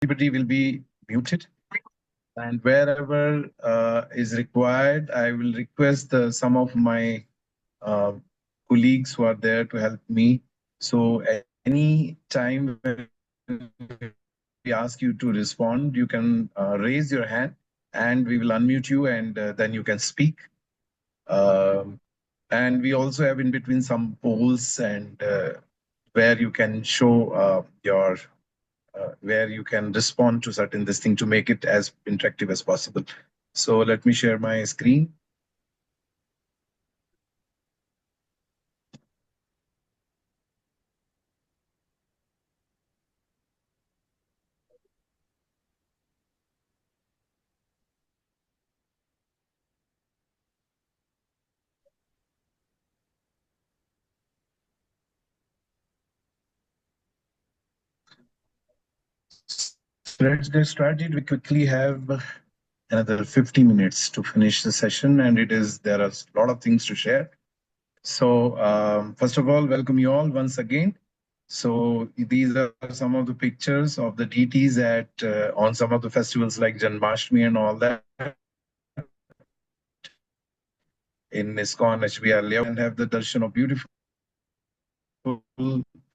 everybody will be muted. And wherever is required, I will request some of my colleagues who are there to help me. So at any time when we ask you to respond, you can raise your hand and we will unmute you, and then you can speak. And we also have in between some polls and where you can show your where you can respond to certain this thing to make it as interactive as possible. So let me share my screen. Let's get started. We quickly have another 50 minutes to finish the session, and there are a lot of things to share. So first of all, welcome you all once again. So these are some of the pictures of the deities at on some of the festivals like Janmashtami and all that. In ISKCON, HBR, and have the darshan of beautiful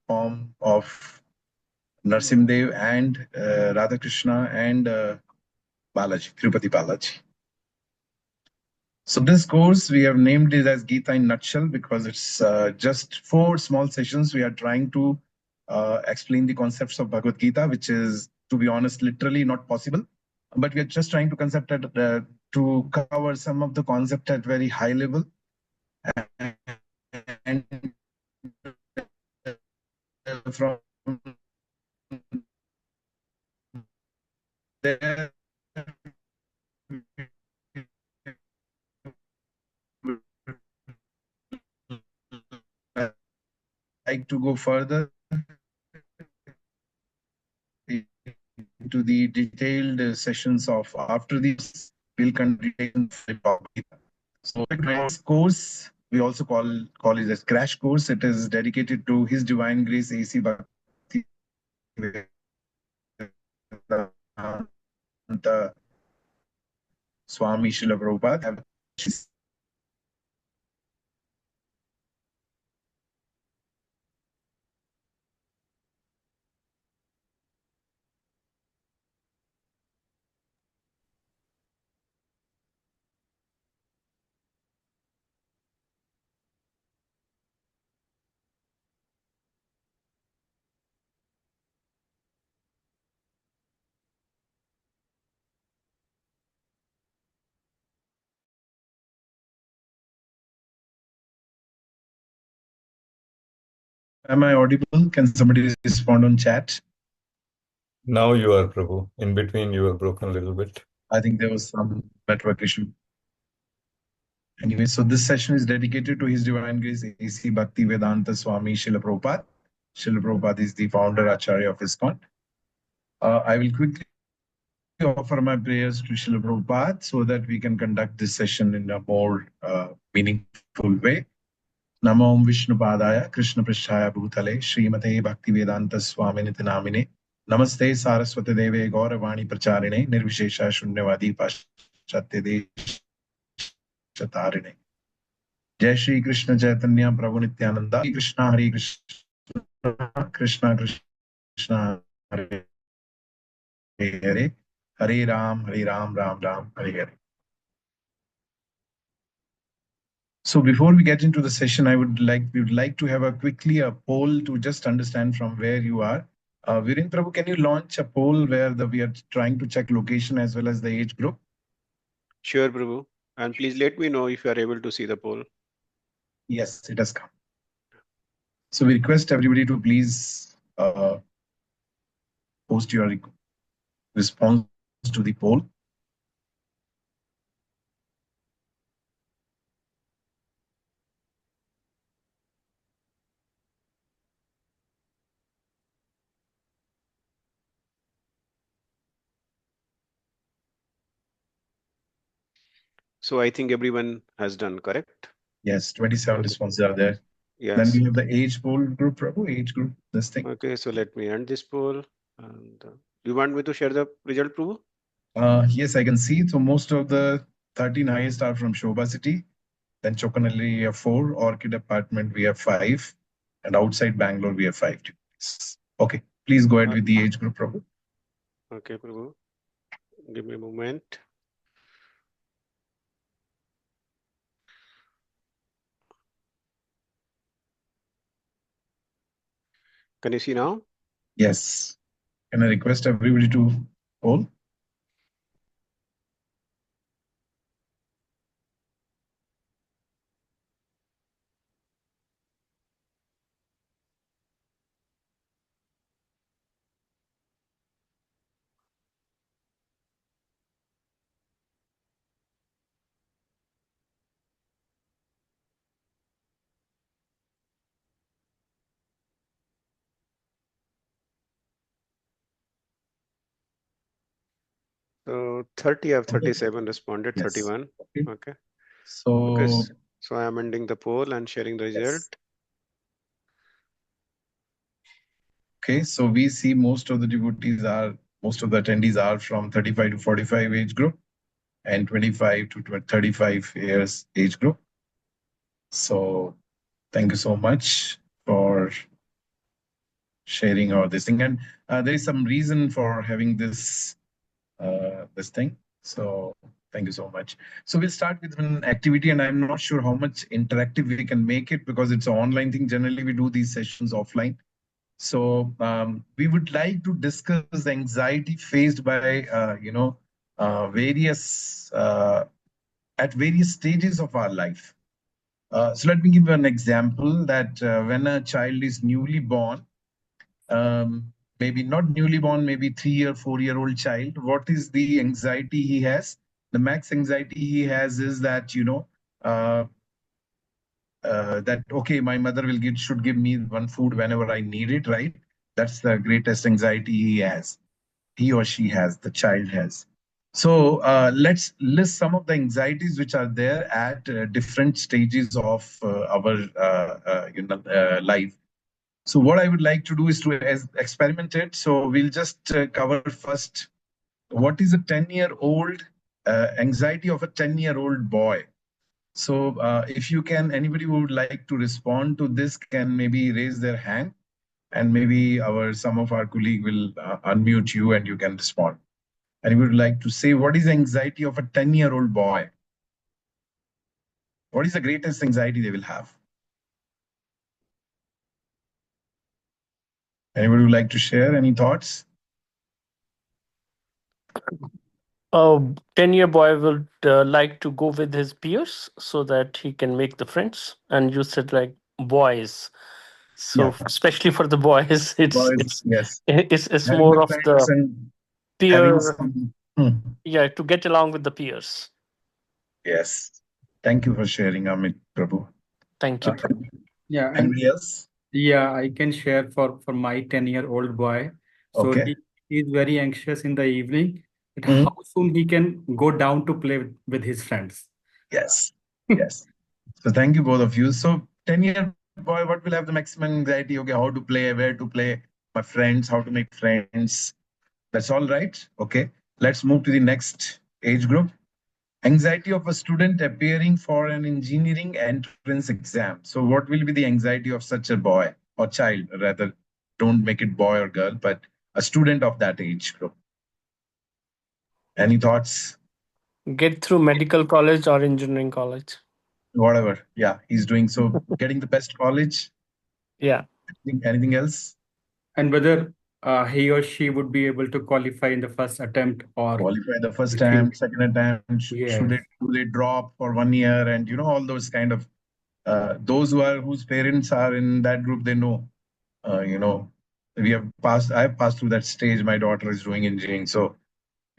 form of Narsimdev and Radhakrishna and Balaji, Tirupati Balaji. So this course, we have named it as Gita in nutshell because it's just 4 small sessions. We are trying to explain the concepts of Bhagavad Gita, which is, to be honest, literally not possible. But we are just trying to cover some of the concept at very high level. And from there, like to go further into the detailed sessions of after this. We'll continue. So this course we also call it as crash course. It is dedicated to His Divine Grace A.C. Bhakti Swami Srila Prabhupada. Am I audible? Can somebody respond on chat? Now you are, Prabhu. In between, you were broken a little bit. I think there was some network issue. Anyway, so this session is dedicated to His Divine Grace A.C. Bhakti Vedanta Swami Srila Prabhupada. Srila Prabhupada is the founder Acharya of ISKCON. I will quickly offer my prayers to Srila Prabhupada so that we can conduct this session in a more meaningful way. Namo Om Vishnu Padaya Krishna Prishthaya Bhutale Srimate Bhakti Vedanta Swaminiti Namine Namaste Saraswati Deve Gauravani Pracharine Nirvishesha Shunyavadi Paschatya Deshatarine. Jai Shri Krishna Chaitanya Prabhu Nityananda Krishna Hare Krishna Krishna Krishna Hare Hare Hare Ram Ram Ram Hare Hare. So before we get into the session, we would like to have a poll to just understand from where you are. Viren Prabhu, can you launch a poll where we are trying to check location as well as the age group? Sure, Prabhu. And please let me know if you are able to see the poll. Yes, it has come. So we request everybody to please post your response to the poll. So I think everyone has done, correct? Yes, 27 responses are there. Yes. Then we have the age poll group, Prabhu, age group, this thing. Okay, so let me end this poll. And Do you want me to share the result, Prabhu? Yes, I can see. So most of the 13 highest are from Shobha City. Then Chokanalli we have 4, Orchid Apartment we have 5, and outside Bangalore we have 5 devotees. Okay, please go ahead with the age group, Prabhu. Okay, Prabhu. Give me a moment. Can you see now? Yes. Can I request everybody to poll? So 30 have Okay. 37 responded, Yes. 31. Okay. Okay. So, So I am ending the poll and sharing the result. yes. Okay, so we see most of the attendees are from 35 to 45 age group and 25 to 35 years age group. So thank you so much for sharing all this thing. And there is some reason for having this thing. So thank you so much. So we'll start with an activity, and I'm not sure how much interactive we can make it because it's an online thing. Generally, we do these sessions offline. So we would like to discuss the anxiety faced by various at various stages of our life. So let me give you an example that when a child is newly born, maybe not newly born, maybe 3 or 4-year-old child, what is the anxiety he has? The max anxiety he has is that, uh, that, okay, my mother should give me one food whenever I need it, right? That's the greatest anxiety he or she has, the child has. So let's list some of the anxieties which are there at different stages of our life. So what I would like to do is to experiment it. So we'll just cover first what is a 10-year-old anxiety of a 10-year-old boy. So if you can, anybody who would like to respond to this can maybe raise their hand, and maybe some of our colleague will unmute you and you can respond. And we would like to say, what is the anxiety of a 10-year-old boy? What is the greatest anxiety they will have? Anybody would like to share any thoughts? A 10-year boy would like to go with his peers so that he can make the friends. And you said like boys. So Yeah. especially for the boys, Boys, yes. it's Having more the of friends the and having peer, some. yeah, to get along with the peers. Yes. Thank you for sharing, Amit Prabhu. Thank you. Yeah, and Anybody else? yeah, I can share for my 10-year-old boy. So Okay. he is very anxious in the evening that Mhm. how soon he can go down to play with his friends. Yes. Yes. So thank you both of you. So 10-year boy, what will have the maximum anxiety? Okay, how to play, where to play, my friends, how to make friends. That's all right. Okay. Let's move to the next age group. Anxiety of a student appearing for an engineering entrance exam. So what will be the anxiety of such a boy or child, rather? Don't make it boy or girl, but a student of that age group. Any thoughts? Get through medical college or engineering college. Whatever. Yeah, he's doing so. Getting the best college. Yeah. Anything else? And whether he or she would be able to qualify in the first attempt or Qualify the first if he attempt, second attempt. Should yes. they drop for 1 year, and all those kind of those whose parents are in that group, they know. I've passed through that stage. My daughter is doing engineering, so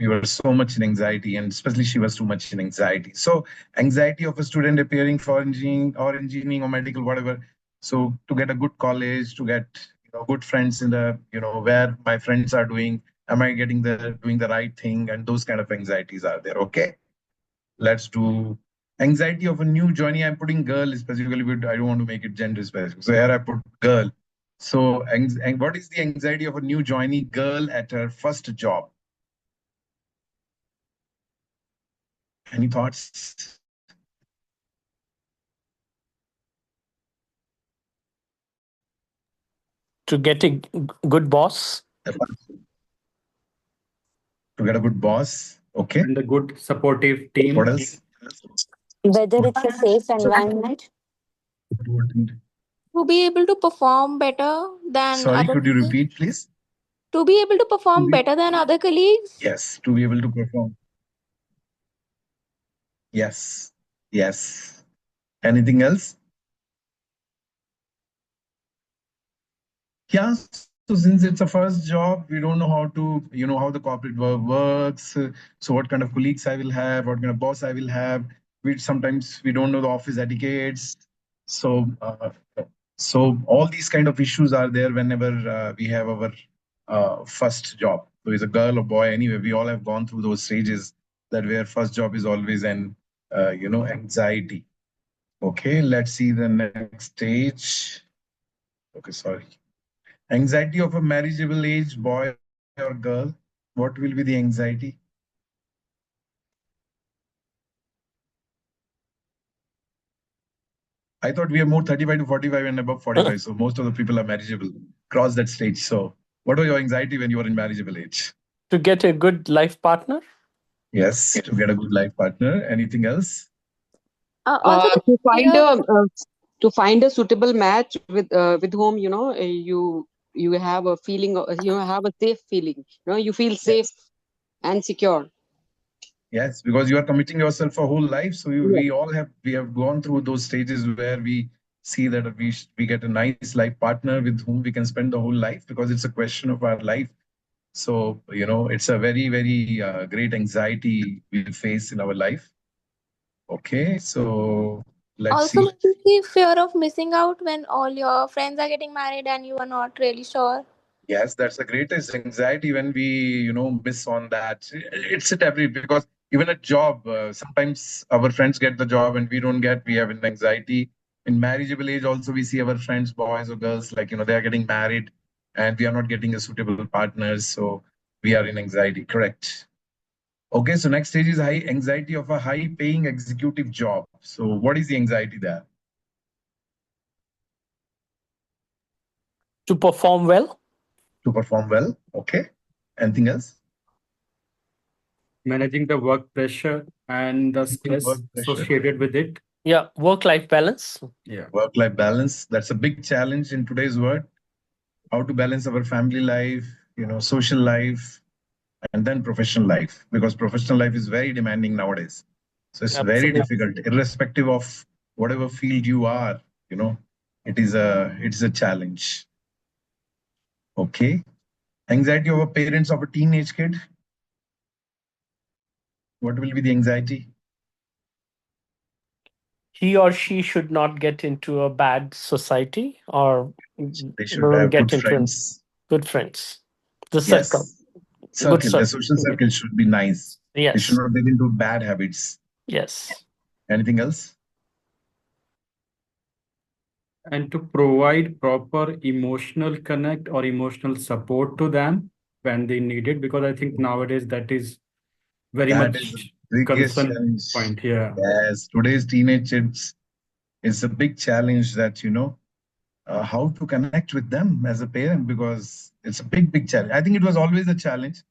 we were so much in anxiety, and especially she was too much in anxiety. So anxiety of a student appearing for engineering or medical, whatever. So to get a good college, to get good friends in the where my friends are doing, am I doing the right thing, and those kind of anxieties are there. Okay, let's do anxiety of a new journey. I'm putting girl specifically, but I don't want to make it gender specific. So here I put girl. So, what is the anxiety of a new joinee girl at her first job? Any thoughts? To get a good boss. To get a good boss. Okay. And a good supportive team. What else? Whether it's a safe environment. To be able to perform better than Sorry, other could you colleagues. repeat, please? To be able to perform better than other colleagues. Yes, to be able to perform. Yes, yes. Anything else? Yeah, so since it's a first job, we don't know how to, how the corporate world works. So what kind of colleagues I will have, what kind of boss I will have. Sometimes we don't know the office etiquettes. So, so all these kind of issues are there whenever we have our first job. So it's a girl or boy, anyway, we all have gone through those stages that where first job is always an, anxiety. Okay, let's see the next stage. Okay, sorry. Anxiety of a marriageable age, boy or girl. What will be the anxiety? I thought we are more 35 to 45 and above 45. So most of the people are marriageable, cross that stage. So what was your anxiety when you were in marriageable age? To get a good life partner. Yes, to get a good life partner. Anything else? Also the To find fear. a suitable match with whom you have a feeling, have a safe feeling, you feel safe and secure. Yes, because you are committing yourself for whole life. So Yes. we have gone through those stages where we see that we get a nice life partner with whom we can spend the whole life, because it's a question of our life. So, it's a very, very great anxiety we face in our life. Okay, so let's Also see. maybe the fear of missing out when all your friends are getting married and you are not really sure. Yes, that's the greatest anxiety when we, miss on that. It's at every, because even at job, sometimes our friends get the job and we don't get, we have an anxiety. In marriageable age also, we see our friends, boys or girls, like, they are getting married and we are not getting a suitable partners. So we are in anxiety, correct? Okay, so next stage is high anxiety of a high paying executive job. So what is the anxiety there? To perform well. To perform well. Okay. Anything else? Managing the work pressure and the stress Work pressure. associated with it. Yeah, work-life balance. Yeah. Work-life balance. That's a big challenge in today's world. How to balance our family life, social life, and then professional life, because professional life is very demanding nowadays. So it's very Absolutely. difficult, irrespective of whatever field you are, it is a challenge. Okay. Anxiety over parents of a teenage kid. What will be the anxiety? He or she should not get into a bad society or They should don't have get good into friends. good friends. The circle. Yes. Good Circle. The circle. social circle should be nice. They should Yes. not get into bad habits. Yes. Anything else? And to provide proper emotional connect or emotional support to them when they need it, because I think nowadays that is very That is the much biggest concern challenge. point here. Yes, today's teenage kids, it's a big challenge that, how to connect with them as a parent, because it's a big, big challenge. I think it was always a challenge.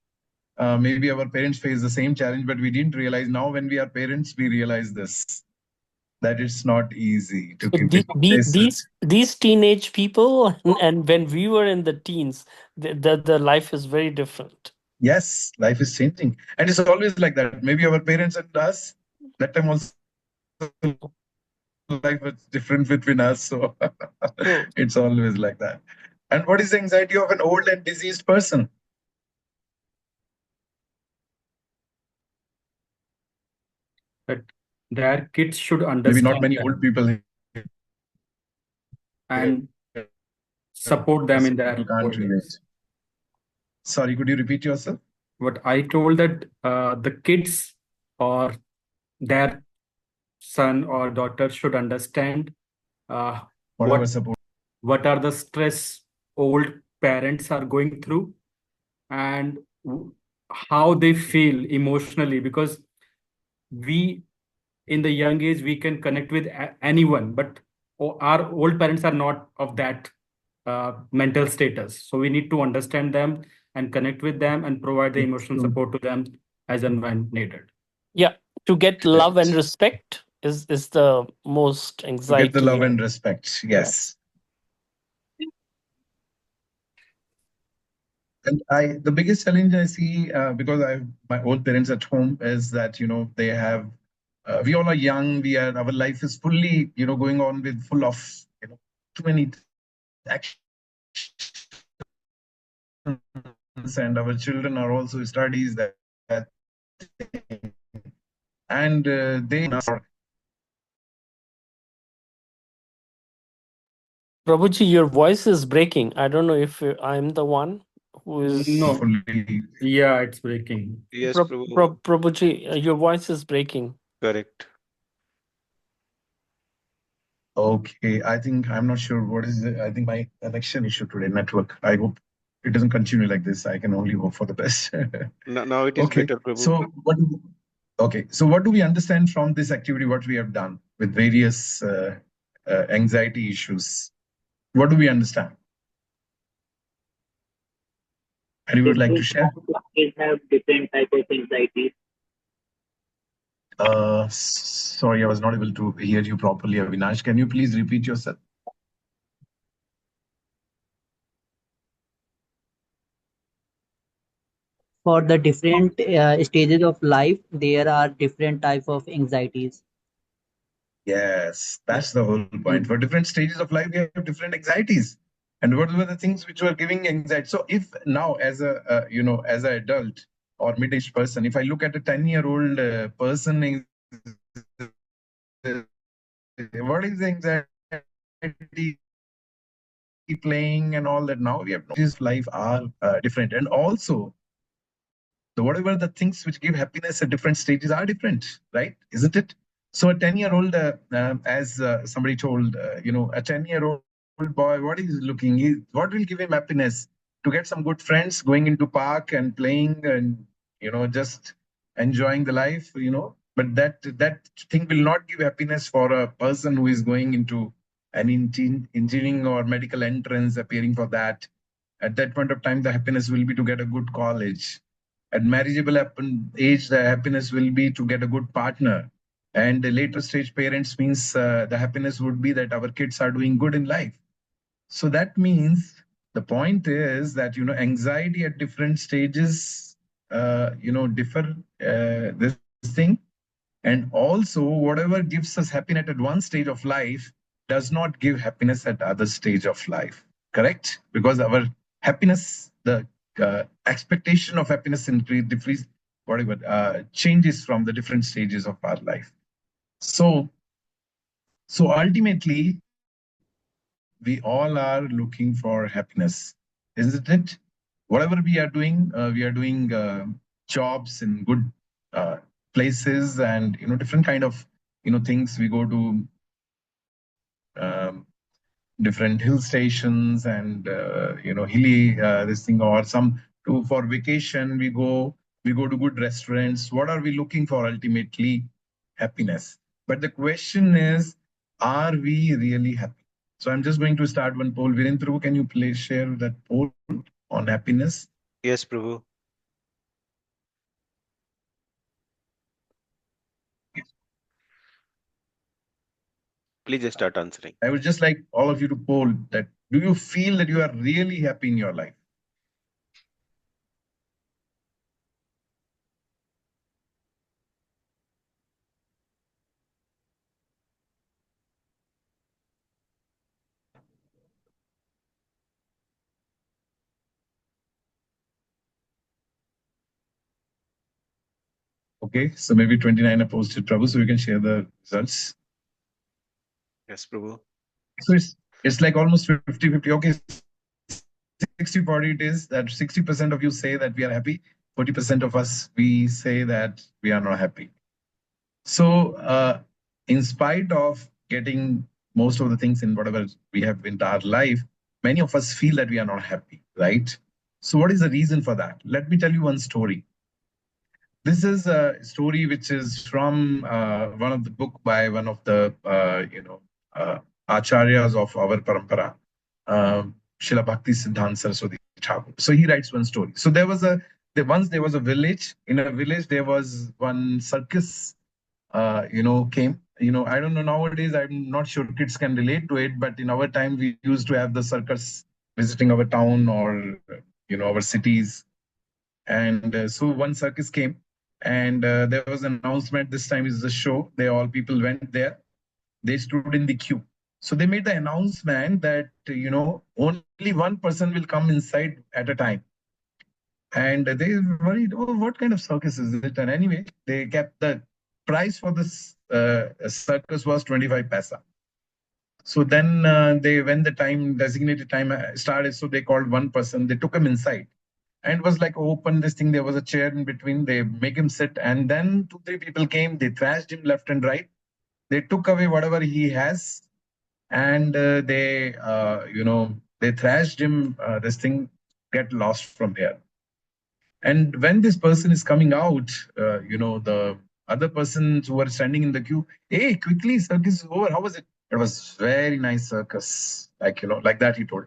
Maybe our parents faced the same challenge, but we didn't realize. Now, when we are parents, we realize this, that it's not easy to So keep it. these teenage people and when we were in the teens, the life is very different. Yes, life is changing. And it's always like that. Maybe our parents and us, that time also life was different between us. So True. it's always like that. And what is the anxiety of an old and diseased person? That their kids should Maybe not understand many them old people here. and support them in People their can't old relate. age. Sorry, could you repeat yourself? What I told that the kids or their son or daughter should understand Whatever what support. what are the stress old parents are going through and how they feel emotionally, because we in the young age we can connect with anyone, but our old parents are not of that mental status, so we need to understand them and connect with them and provide the emotional support to them as and when needed. Yeah, to get love and Correct. respect is the most To get the anxiety. love and respect. Yes. And the biggest challenge I see, because I have my own parents at home, is that they have. We all are young. Our life is fully going on with full of too many actions, and our children are also studies that and they are Prabhuji, your voice is breaking. I don't know if I'm the one who is. No. fully. Yeah, it's breaking. Yes, Prabhu. Prabhuji, your voice is breaking. Correct. Okay, I think I'm not sure what is it. I think my connection issue today, network. I hope it doesn't continue like this. I can only hope for the best. Now it is Okay, better, Prabhu. so what do we understand from this activity? What we have done with various anxiety issues? What do we understand? And you would like to share? Kids have different type of anxieties. Sorry, I was not able to hear you properly, Avinash. Can you please repeat yourself? For the different stages of life, there are different type of anxieties. Yes, that's the whole point. For different stages of life, we have different anxieties. And what were the things which were giving anxiety? So if now, as a as an adult or mid-aged person, if I look at a 10-year-old person, what is anxiety playing and all that? Now we have noticed life are different, and also whatever the things which give happiness at different stages are different, right? Isn't it? So a 10-year-old, as somebody told, a 10-year-old boy, what is looking? What will give him happiness? To get some good friends, going into park and playing, and just enjoying the life, But that thing will not give happiness for a person who is going into an engineering or medical entrance, appearing for that. At that point of time, the happiness will be to get a good college. At marriageable age, the happiness will be to get a good partner. And the later stage parents means the happiness would be that our kids are doing good in life. So that means the point is that anxiety at different stages differ this thing. And also whatever gives us happiness at one stage of life does not give happiness at other stage of life. Correct? Because our happiness, the expectation of happiness decrease, whatever, changes from the different stages of our life. So ultimately, we all are looking for happiness, isn't it? Whatever we are doing jobs in good places, and different kind of things. We go to um, different hill stations and hilly this thing, or some for vacation. We go to good restaurants. What are we looking for? Ultimately, happiness. But the question is, are we really happy? So I'm just going to start one poll. Virendra, can you please share that poll on happiness? Yes, Prabhu. Please just start answering. I would just like all of you to poll that. Do you feel that you are really happy in your life? Okay, so maybe 29 are posted, Prabhu, so we can share the results. Yes, Prabhu. So it's like almost 50-50. Okay, 60-40 it is that 60% of you say that we are happy, 40% of us, we say that we are not happy. So in spite of getting most of the things in whatever we have in our life, many of us feel that we are not happy, right? So what is the reason for that? Let me tell you one story. This is a story which is from one of the book by one of the acharyas of our parampara, Srila Bhakti Siddhanta Saraswati Thakur. So he writes one story. So once there was a village. In a village there was one circus. Came. I don't know nowadays. I'm not sure kids can relate to it, but in our time we used to have the circus visiting our town or our cities. And so one circus came, and there was an announcement. This time is the show. All people went there. They stood in the queue. So they made the announcement that only one person will come inside at a time. And they worried, oh, what kind of circus is it? And anyway, they kept the price for this circus was 25 paisa. So then when the designated time started, so they called one person. They took him inside. And it was like open this thing. There was a chair in between. They make him sit. And then 2-3 people came. They thrashed him left and right. They took away whatever he has. And they thrashed him. This thing get lost from there. And when this person is coming out, the other persons who are standing in the queue, hey, quickly, circus is over. How was it? It was very nice circus. Like that he told.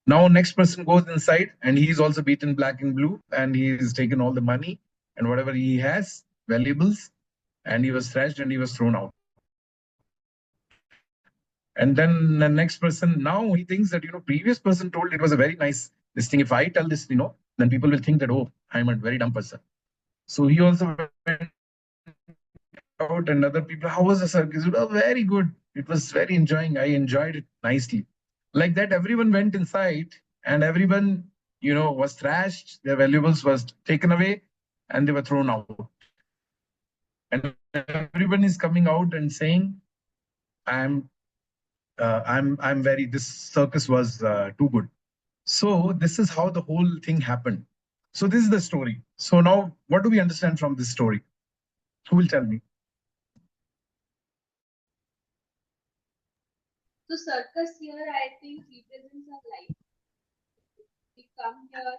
Now next person goes inside and he's also beaten black and blue and he's taken all the money and whatever he has, valuables, and he was thrashed and he was thrown out. And then the next person, now he thinks that, previous person told it was a very nice this thing. If I tell this, then people will think that, oh, I'm a very dumb person. So he also went out and other people, how was the circus? Oh, very good. It was very enjoying. I enjoyed it nicely. Like that, everyone went inside and everyone, was thrashed. Their valuables was taken away and they were thrown out. And everyone is coming out and saying, this circus was too good. So this is how the whole thing happened. So this is the story. So now what do we understand from this story? Who will tell me? So circus here, I think, represents our life. We come here,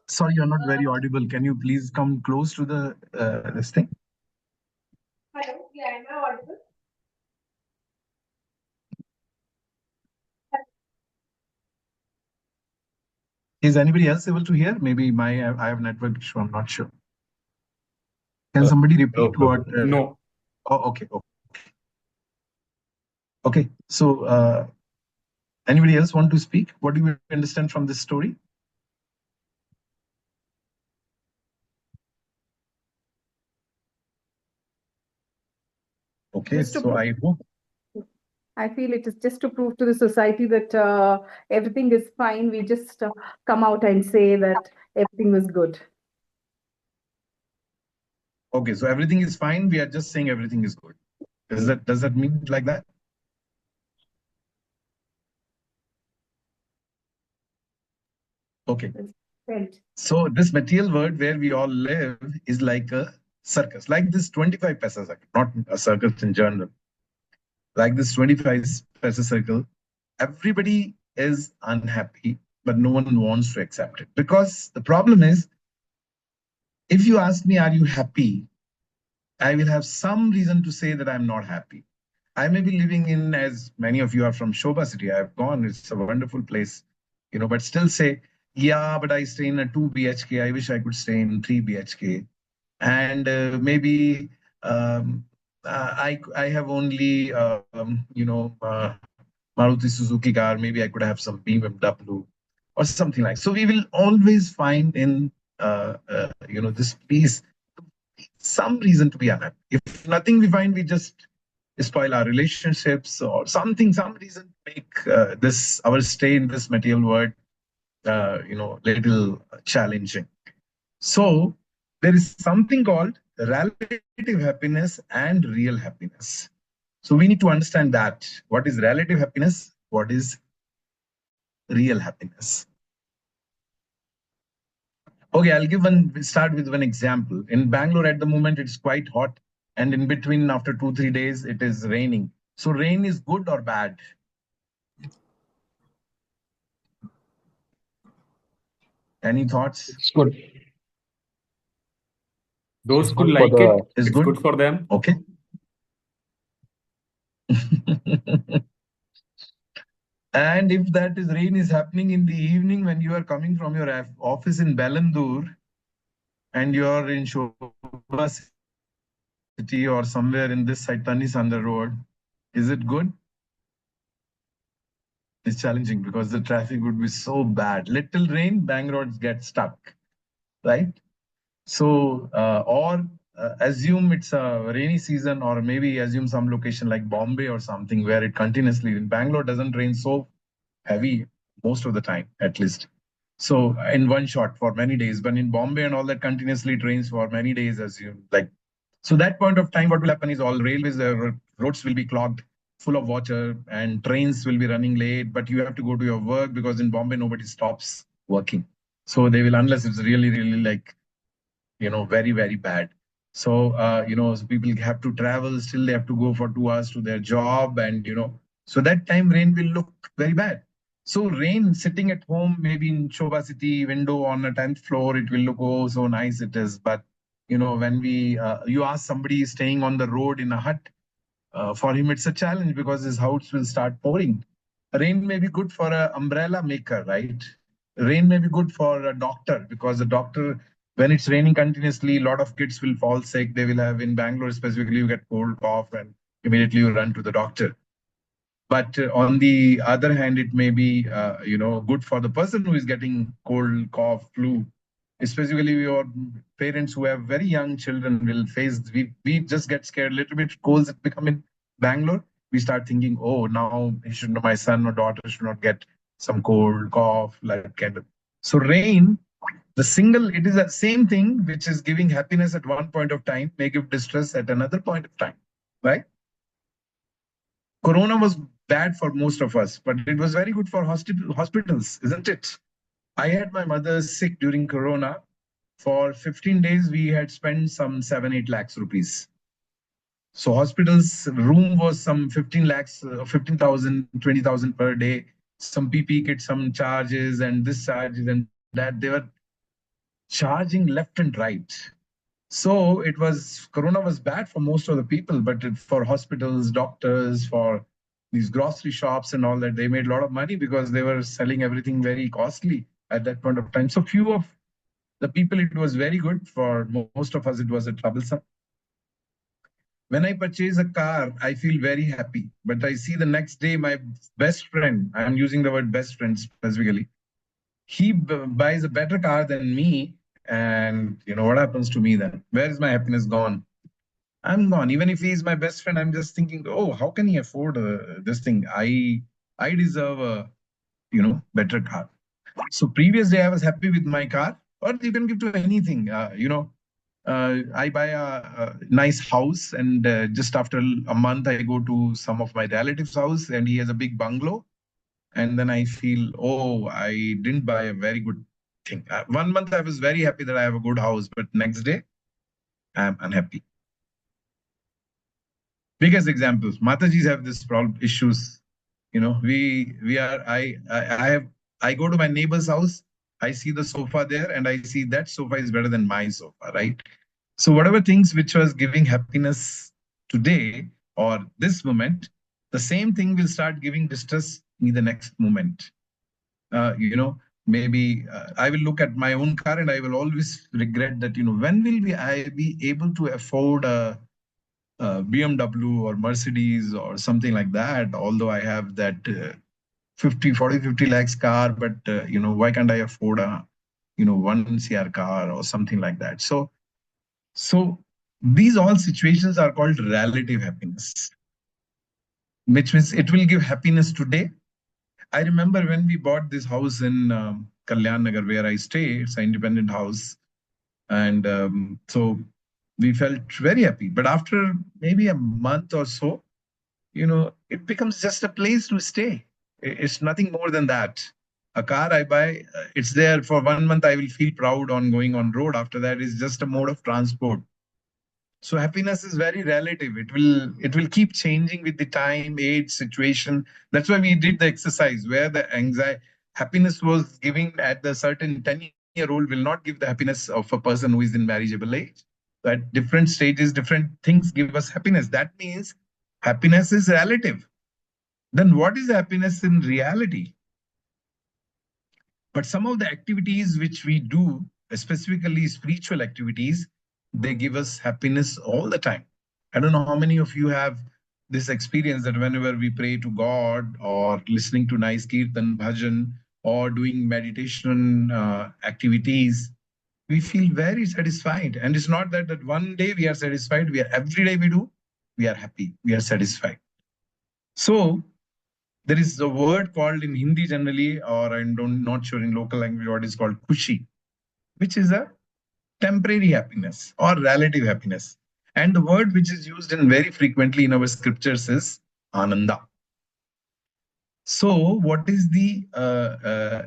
Sorry, you're not very audible. Can you please come close to the this thing? Hello, yeah, am I audible? Is anybody else able to hear? Maybe I have network issue. I'm not sure. Can somebody repeat no, what? No. Oh, okay. Okay. So, anybody else want to speak? What do you understand from this story? Okay. So I hope. I feel it is just to prove to the society that everything is fine. We just come out and say that everything was good. Okay. So everything is fine. We are just saying everything is good. Does that mean like that? Okay. Right. So this material world where we all live is like a circus, like this 25 paisa circle, not a circus in general. Like this 25 paisa circle, everybody is unhappy, but no one wants to accept it. Because the problem is, if you ask me, are you happy? I will have some reason to say that I'm not happy. I may be living in, as many of you are from Shobha City, I've gone, it's a wonderful place, but still say, yeah, but I stay in a 2 BHK. I wish I could stay in 3 BHK. And maybe I have only, Maruti Suzuki car. Maybe I could have some BMW or something like. So we will always find in, this piece some reason to be unhappy. If nothing we find, we just spoil our relationships or something, some reason to make our stay in this material world, little challenging. So there is something called relative happiness and real happiness. So we need to understand that. What is relative happiness? What is real happiness? Okay, I'll start with one example. In Bangalore at the moment, it's quite hot. And in between, after 2-3 days, it is raining. So rain is good or bad? Any thoughts? It's good. Those It's who good for like it, the Is it's good? good for them. Okay. And if that is rain is happening in the evening when you are coming from your office in Balandur and you are in Shobha City or somewhere in this Chaitanya Sandar road, is it good? It's challenging because the traffic would be so bad. Little rain, bang roads get stuck, right? So, or assume it's a rainy season, or maybe assume some location like Bombay or something where it continuously, in Bangalore doesn't rain so heavy most of the time, at least. So in one shot for many days, but in Bombay and all that continuously it rains for many days, assume like. So that point of time, what will happen is all railways, roads will be clogged, full of water, and trains will be running late. But you have to go to your work because in Bombay nobody stops working. So they will, unless it's really, really like very, very bad. So, so people have to travel, still they have to go for 2 hours to their job. And, so that time rain will look very bad. So rain sitting at home, maybe in Shobha City window on a 10th floor, it will look, oh, so nice it is. But, when you ask somebody staying on the road in a hut, for him, it's a challenge because his house will start pouring. Rain may be good for an umbrella maker, right? Rain may be good for a doctor because the doctor, when it's raining continuously, a lot of kids will fall sick. They will have, in Bangalore specifically, you get cold, cough, and immediately you run to the doctor. But on the other hand, it may be, good for the person who is getting cold, cough, flu. Especially your parents who have very young children will face. We just get scared a little bit. Colds that become in Bangalore. We start thinking, oh, now my son or daughter should not get some cold, cough, like kind of. So rain, it is the same thing which is giving happiness at one point of time, may give distress at another point of time, right? Corona was bad for most of us, but it was very good for hospitals, isn't it? I had my mother sick during Corona. For 15 days, we had spent some 7-8 lakhs rupees. So hospitals room was some 15 lakhs, 15,000, 20,000 per day. Some PP kit, some charges and this charges and that. They were charging left and right. So Corona was bad for most of the people, but for hospitals, doctors, for these grocery shops and all that, they made a lot of money because they were selling everything very costly at that point of time. So few of the people, it was very good. For most of us, it was a troublesome. When I purchase a car, I feel very happy. But I see the next day, my best friend, I'm using the word best friend specifically, he buys a better car than me. And what happens to me then? Where is my happiness gone? I'm gone. Even if he's my best friend, I'm just thinking, oh, how can he afford this thing? I deserve a better car. So previous day I was happy with my car, or you can give to anything. I buy a nice house, and just after a month, I go to some of my relatives' house, and he has a big bungalow. And then I feel, oh, I didn't buy a very good thing. 1 month, I was very happy that I have a good house, but next day, I'm unhappy. Biggest examples, Matajis have this problem issues. I go to my neighbor's house, I see the sofa there, and I see that sofa is better than my sofa, right? So whatever things which was giving happiness today or this moment, the same thing will start giving distress in the next moment. Maybe I will look at my own car and I will always regret that, when will I be able to afford a BMW or Mercedes or something like that, although I have that 50 lakhs car, but why can't I afford a 1 CR car or something like that? So these all situations are called relative happiness, which means it will give happiness today. I remember when we bought this house in Kalyan Nagar where I stay. It's an independent house, and so we felt very happy. But after maybe a month or so, it becomes just a place to stay. It's nothing more than that. A car I buy, it's there for 1 month. I will feel proud on going on road. After that, it's just a mode of transport. So happiness is very relative. It will keep changing with the time, age, situation. That's why we did the exercise where the happiness was giving at the certain 10 20-year-old will not give the happiness of a person who is in marriageable age. So at different stages, different things give us happiness. That means happiness is relative. Then what is happiness in reality? But some of the activities which we do, specifically spiritual activities, they give us happiness all the time. I don't know how many of you have this experience that whenever we pray to God or listening to nice kirtan, bhajan, or doing meditation activities, we feel very satisfied. And it's not that one day we are satisfied, every day we do, we are happy, we are satisfied. So there is a word called in Hindi generally, or I'm not sure in local language what is called khushi, which is a temporary happiness or relative happiness. And the word which is used in very frequently in our scriptures is ananda. So what is the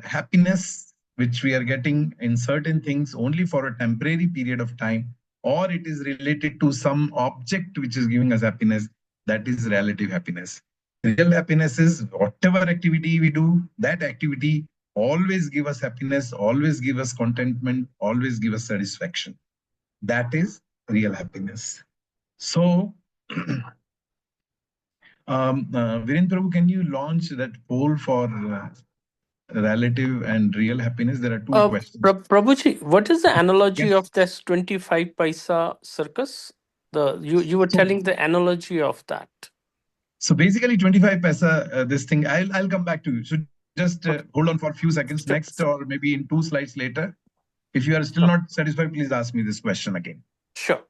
happiness which we are getting in certain things only for a temporary period of time, or it is related to some object which is giving us happiness? That is relative happiness. Real happiness is whatever activity we do, that activity always give us happiness, always give us contentment, always give us satisfaction. That is real happiness. So, Viren Prabhu, can you launch that poll for relative and real happiness? There are two questions. Prabhuji, what is the analogy Yes. of this 25 paisa circus? You were telling the analogy of that. So basically 25 paisa, this thing, I'll come back to you. So just hold on for a few seconds. Next, or maybe in 2 slides later. If you are still not satisfied, please ask me this question again. Sure.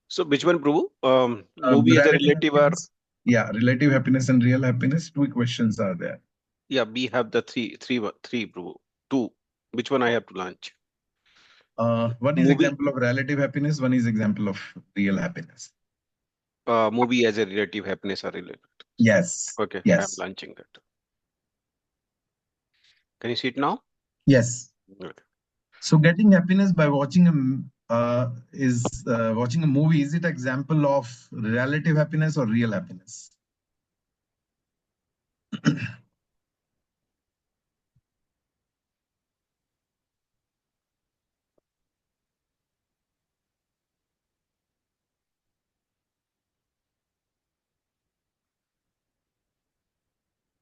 So which one, Prabhu? Movie as a relative or? Happiness. Yeah, relative happiness and real happiness. 2 questions are there. Yeah, we have the three, Prabhu. 2. Which one I have to launch? One is Movie. example of relative happiness. One is example of real happiness. Movie as a relative happiness or related. Yes. Okay, Yes. I'm launching that. Can you see it now? Yes. Okay. So getting happiness by watching watching a movie. Is it example of relative happiness or real happiness?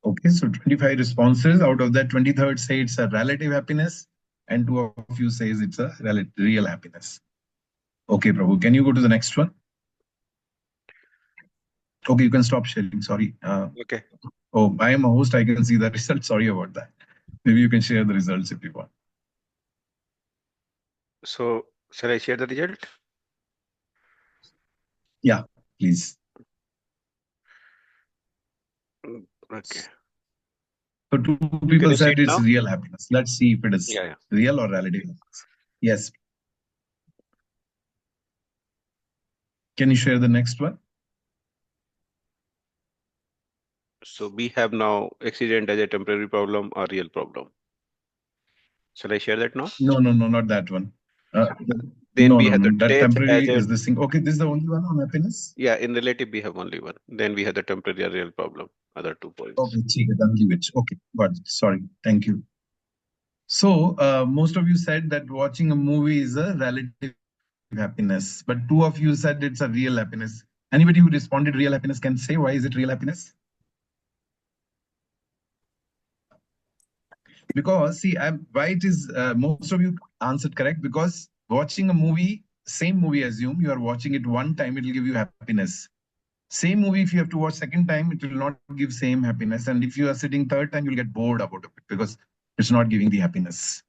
Okay, so 25 responses. Out of that, 23rd say it's a relative happiness, and 2 of you says it's a real happiness. Okay, Prabhu, can you go to the next one? Okay, you can stop sharing. Sorry. Okay. Oh, I am a host. I can see the results. Sorry about that. Maybe you can share the results if you want. So shall I share the result? Yeah, please. Okay. So 2 people you see said it it's now? real happiness. Let's see if it is Yeah. real or relative happiness. Yes. Can you share the next one? So we have now accident as a temporary problem or real problem. Shall I share that now? No, not that one. Then no, we have the that death temporary as a, is this thing. Okay, this is the only one on happiness. yeah, in relative we have only one. Then we have the temporary or real problem. Other 2 points. Okay, then leave it. Okay, got it. Sorry. Thank you. So most of you said that watching a movie is a relative happiness, but 2 of you said it's a real happiness. Anybody who responded real happiness can say why is it real happiness? Because see, why it is most of you answered correct, because watching a movie, same movie, assume you are watching it one time, it will give you happiness. Same movie, if you have to watch second time, it will not give same happiness. And if you are sitting third time, you'll get bored about it because it's not giving the happiness.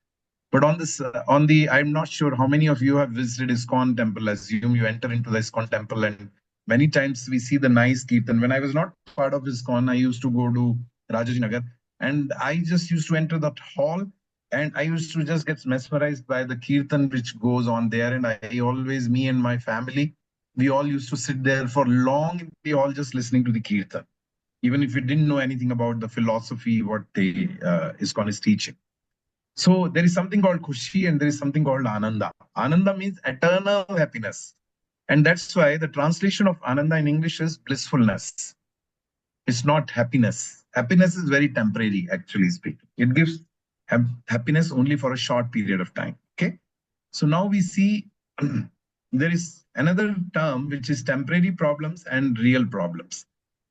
But on this, I'm not sure how many of you have visited ISKCON temple. Assume you enter into the ISKCON temple, and many times we see the nice kirtan. When I was not part of ISKCON, I used to go to Rajajinagar, and I just used to enter that hall, and I used to just get mesmerized by the kirtan which goes on there. And I always, me and my family, we all used to sit there for long. We all just listening to the kirtan, even if we didn't know anything about the philosophy, what the ISKCON is teaching. So there is something called khushi and there is something called ananda. Ananda means eternal happiness. And that's why the translation of ananda in English is blissfulness. It's not happiness. Happiness is very temporary, actually speaking. It gives happiness only for a short period of time. Okay. So now we see there is another term which is temporary problems and real problems.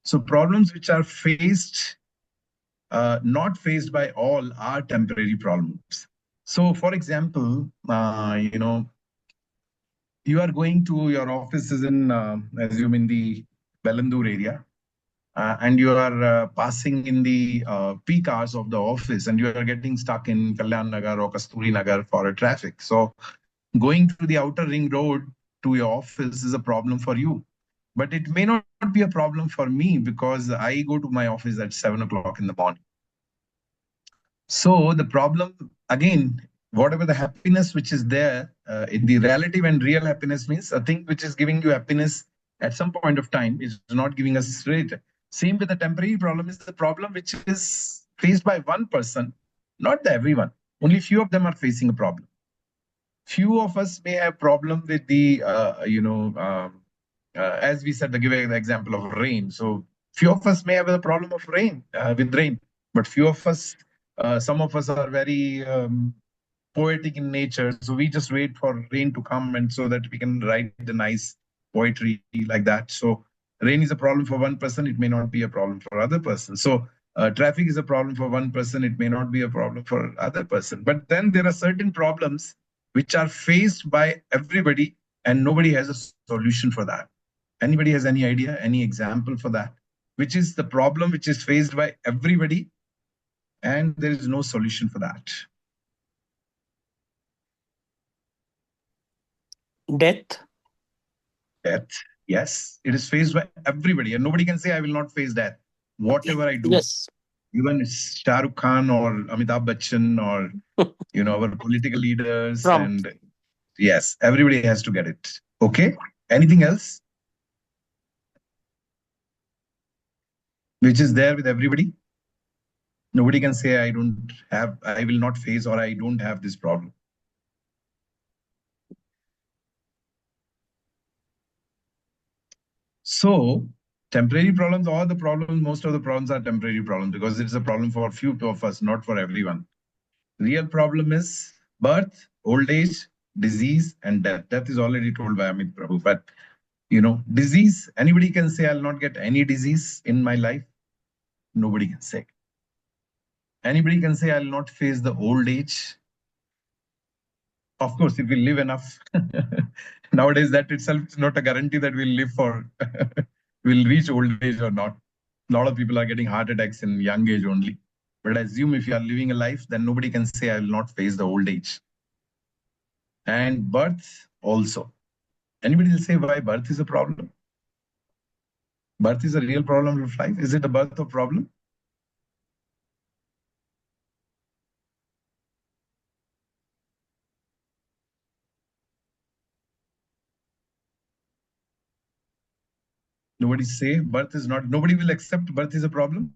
So problems which are faced, not faced by all, are temporary problems. So for example, you are going to your office is in, assume in the Bellandur area, and you are passing in the peak hours of the office, and you are getting stuck in Kalyan Nagar or Kasturi Nagar for a traffic. So going to the outer ring road to your office is a problem for you. But it may not be a problem for me because I go to my office at 7 o'clock in the morning. So the problem, again, whatever the happiness which is there, in the relative and real happiness means a thing which is giving you happiness at some point of time is not giving us straight. Same with the temporary problem is the problem which is faced by one person, not the everyone. Only few of them are facing a problem. Few of us may have problem with the, as we said, give an example of rain. So few of us may have a problem of rain, with rain, but few of us, some of us are very poetic in nature. So we just wait for rain to come and so that we can write the nice poetry like that. So rain is a problem for one person. It may not be a problem for other person. So traffic is a problem for one person. It may not be a problem for other person. But then there are certain problems which are faced by everybody and nobody has a solution for that. Anybody has any idea, any example for that? Which is the problem which is faced by everybody and there is no solution for that? Death. Death. Yes, it is faced by everybody and nobody can say, I will not face death. Whatever I do. Yes. Even Shah Rukh Khan or Amitabh Bachchan or, our political leaders. Trump. And yes, everybody has to get it. Okay. Anything else? Which is there with everybody? Nobody can say, I will not face or I don't have this problem. So temporary problems, all the problems, most of the problems are temporary problems because it's a problem for a few of us, not for everyone. Real problem is birth, old age, disease, and death. Death is already told by Amit Prabhu. But, disease, anybody can say, I'll not get any disease in my life. Nobody can say. Anybody can say, I'll not face the old age. Of course, if we live enough. Nowadays, that itself is not a guarantee that we'll live for, we'll reach old age or not. A lot of people are getting heart attacks in young age only. But assume if you are living a life, then nobody can say, I will not face the old age. And birth also. Anybody will say why birth is a problem? Birth is a real problem of life. Is it a birth of problem? Nobody say birth is not, nobody will accept birth is a problem.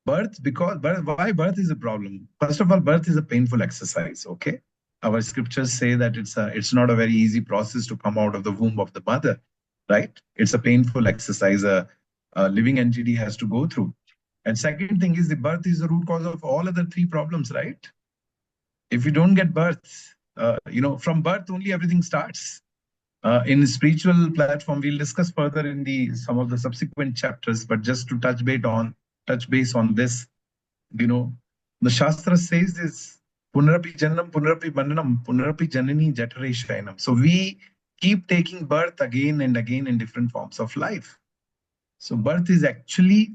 Why birth is a problem? First of all, birth is a painful exercise, okay? Our scriptures say that it's not a very easy process to come out of the womb of the mother, right? It's a painful exercise a living entity has to go through. And second thing is the birth is the root cause of all other three problems, right? If you don't get birth, from birth only everything starts. In spiritual platform, we'll discuss further in some of the subsequent chapters, but just to touch base on this, the Shastra says this, Punarapi Janam, Punarapi Bandhanam, Punarapi Janani Jatare Shayanam. So we keep taking birth again and again in different forms of life. So birth is actually,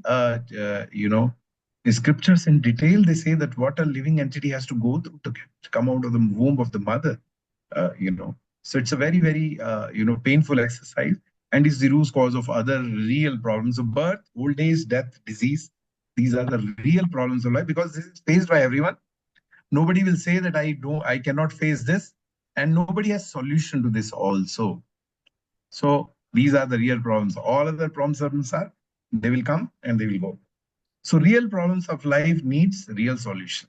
the scriptures in detail, they say that what a living entity has to go through to come out of the womb of the mother, So it's a very, very, painful exercise and is the root cause of other real problems of birth, old age, death, disease. These are the real problems of life because this is faced by everyone. Nobody will say that I cannot face this, and nobody has solution to this also. So these are the real problems. All other problems are, they will come and they will go. So real problems of life needs real solution.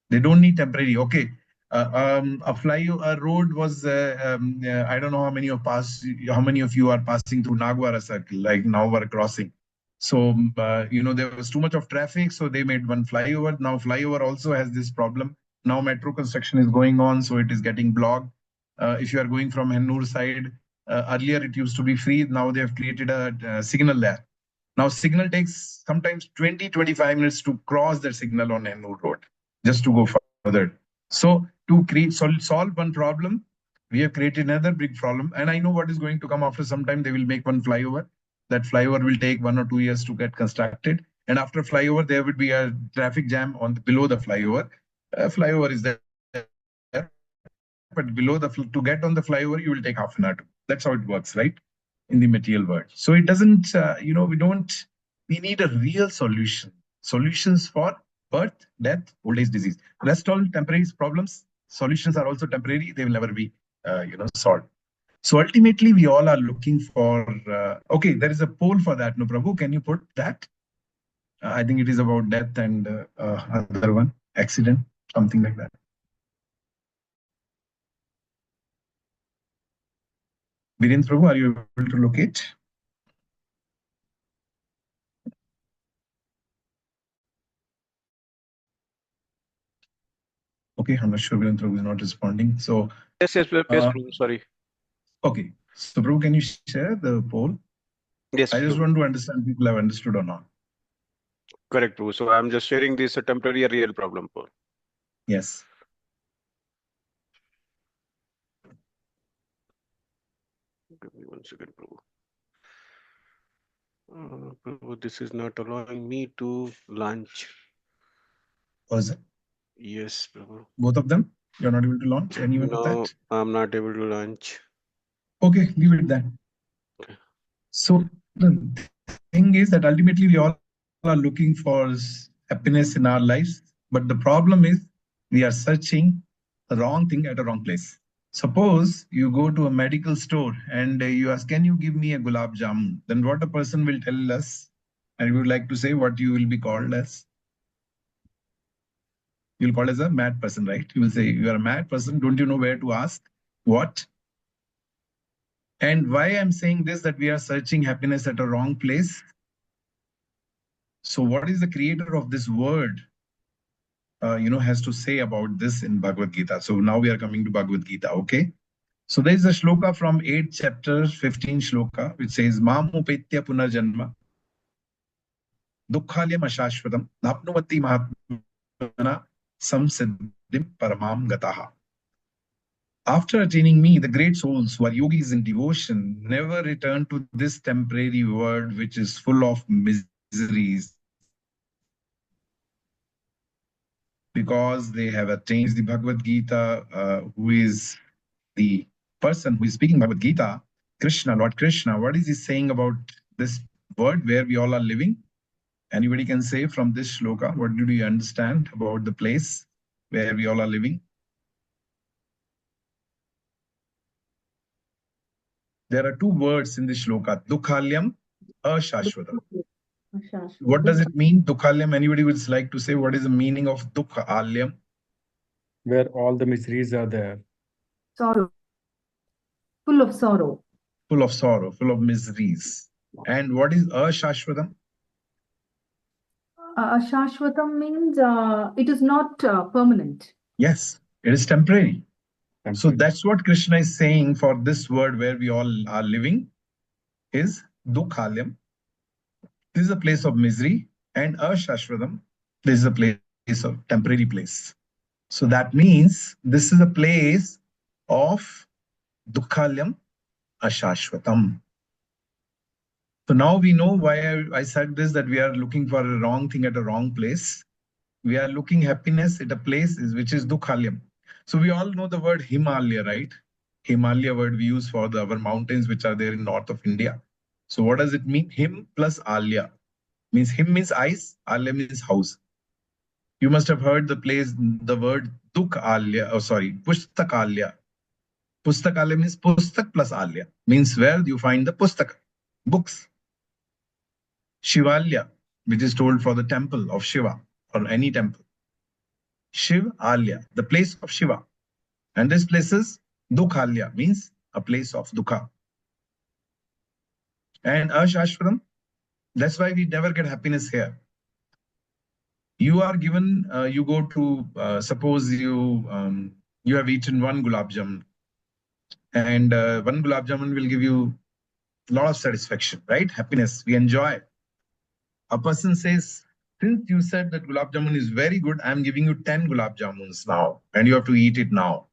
They don't need temporary. Okay, a road was, I don't know how many of you are passing through Nagwara circle, like now we're crossing. So, there was too much of traffic, so they made one flyover. Now flyover also has this problem. Now metro construction is going on, so it is getting blocked. If you are going from Hennur side, earlier it used to be free. Now they have created a signal there. Now signal takes sometimes 20-25 minutes to cross that signal on Hennur road, just to go further. So to solve one problem, we have created another big problem. And I know what is going to come after some time. They will make one flyover. That flyover will take 1 or 2 years to get constructed. And after flyover, there would be a traffic jam below the flyover. Flyover is there, but below to get on the flyover, you will take half an hour. That's how it works, right? In the material world. So it doesn't, we need a real solution. Solutions for birth, death, old age, disease. Rest all temporary problems. Solutions are also temporary. They will never be, solved. So ultimately, we all are looking for, okay, there is a poll for that. No, Prabhu, can you put that? I think it is about death and other one, accident, something like that. Virendra Prabhu, are you able to locate? Okay, I'm not sure Virendra Prabhu is not responding. So Yes, Prabhu, sorry. Okay, so Prabhu, can you share the poll? Yes, I just Prabhu. want to understand people have understood or not. Correct, Prabhu. So I'm just sharing this a temporary real problem poll. Yes. Give me 1 second, Prabhu. Prabhu, this is not allowing me to launch. Was it? Yes, Prabhu. Both of them? You're not able to launch any one of No, that? I'm not able to launch. Okay, leave it then. Okay. So the thing is that ultimately we all are looking for happiness in our lives. But the problem is we are searching the wrong thing at a wrong place. Suppose you go to a medical store and you ask, can you give me a gulab jamun? Then what a person will tell us, and we would like to say what you will be called as. You'll call as a mad person, right? You will say, you are a mad person. Don't you know where to ask? What? And why I'm saying this, that we are searching happiness at a wrong place. So what is the creator of this word, has to say about this in Bhagavad Gita? So now we are coming to Bhagavad Gita, okay? So there is a shloka from 8th chapter, 15 shloka, which says, Mam upetya punarjanma, dukkhalyam ashashvatam, napnuvati mahatmana samsiddhim paramam gataha. After attaining me, the great souls who are yogis in devotion never return to this temporary world which is full of miseries, because they have attained the Bhagavad Gita, who is the person who is speaking Bhagavad Gita, Krishna, Lord Krishna. What is he saying about this world where we all are living? Anybody can say from this shloka, what do you understand about the place where we all are living? There are two words in this shloka, Dukhalyam, Ashashvatam. What does it mean, Dukhalyam? Anybody would like to say what is the meaning of Dukhalyam? Where all the miseries are there. Sorrow. Full of sorrow. Full of sorrow, full of miseries. And what is Ashashvatam? Shashwatam means it is not permanent. Yes, it is temporary. Temporary. So that's what Krishna is saying for this world where we all are living is Dukhalyam. This is a place of misery, and Ashashvatam, this is a place of temporary place. So that means this is a place of Dukhalyam Ashashvatam. So now we know why I said this, that we are looking for a wrong thing at a wrong place. We are looking happiness at a place which is Dukhalyam. So we all know the word Himalaya, right? Himalaya word we use for our mountains which are there in north of India. So what does it mean? Him plus Alya. Means him means ice, Alya means house. You must have heard the word Duk Alya, Pustakalya. Pustakalya means Pustak plus Alya. Means where you find the Pustak, books. Shivalya, which is told for the temple of Shiva or any temple. Shiv Alya, the place of Shiva. And this place is Dukhalya, means a place of Dukha. And Ashashvatam, That's why we never get happiness here. You are given, you go to, suppose you have eaten one gulab jamun, and one gulab jamun will give you a lot of satisfaction, right? Happiness, we enjoy. A person says, since you said that gulab jamun is very good, I'm giving you 10 gulab jamuns now, and you have to eat it now.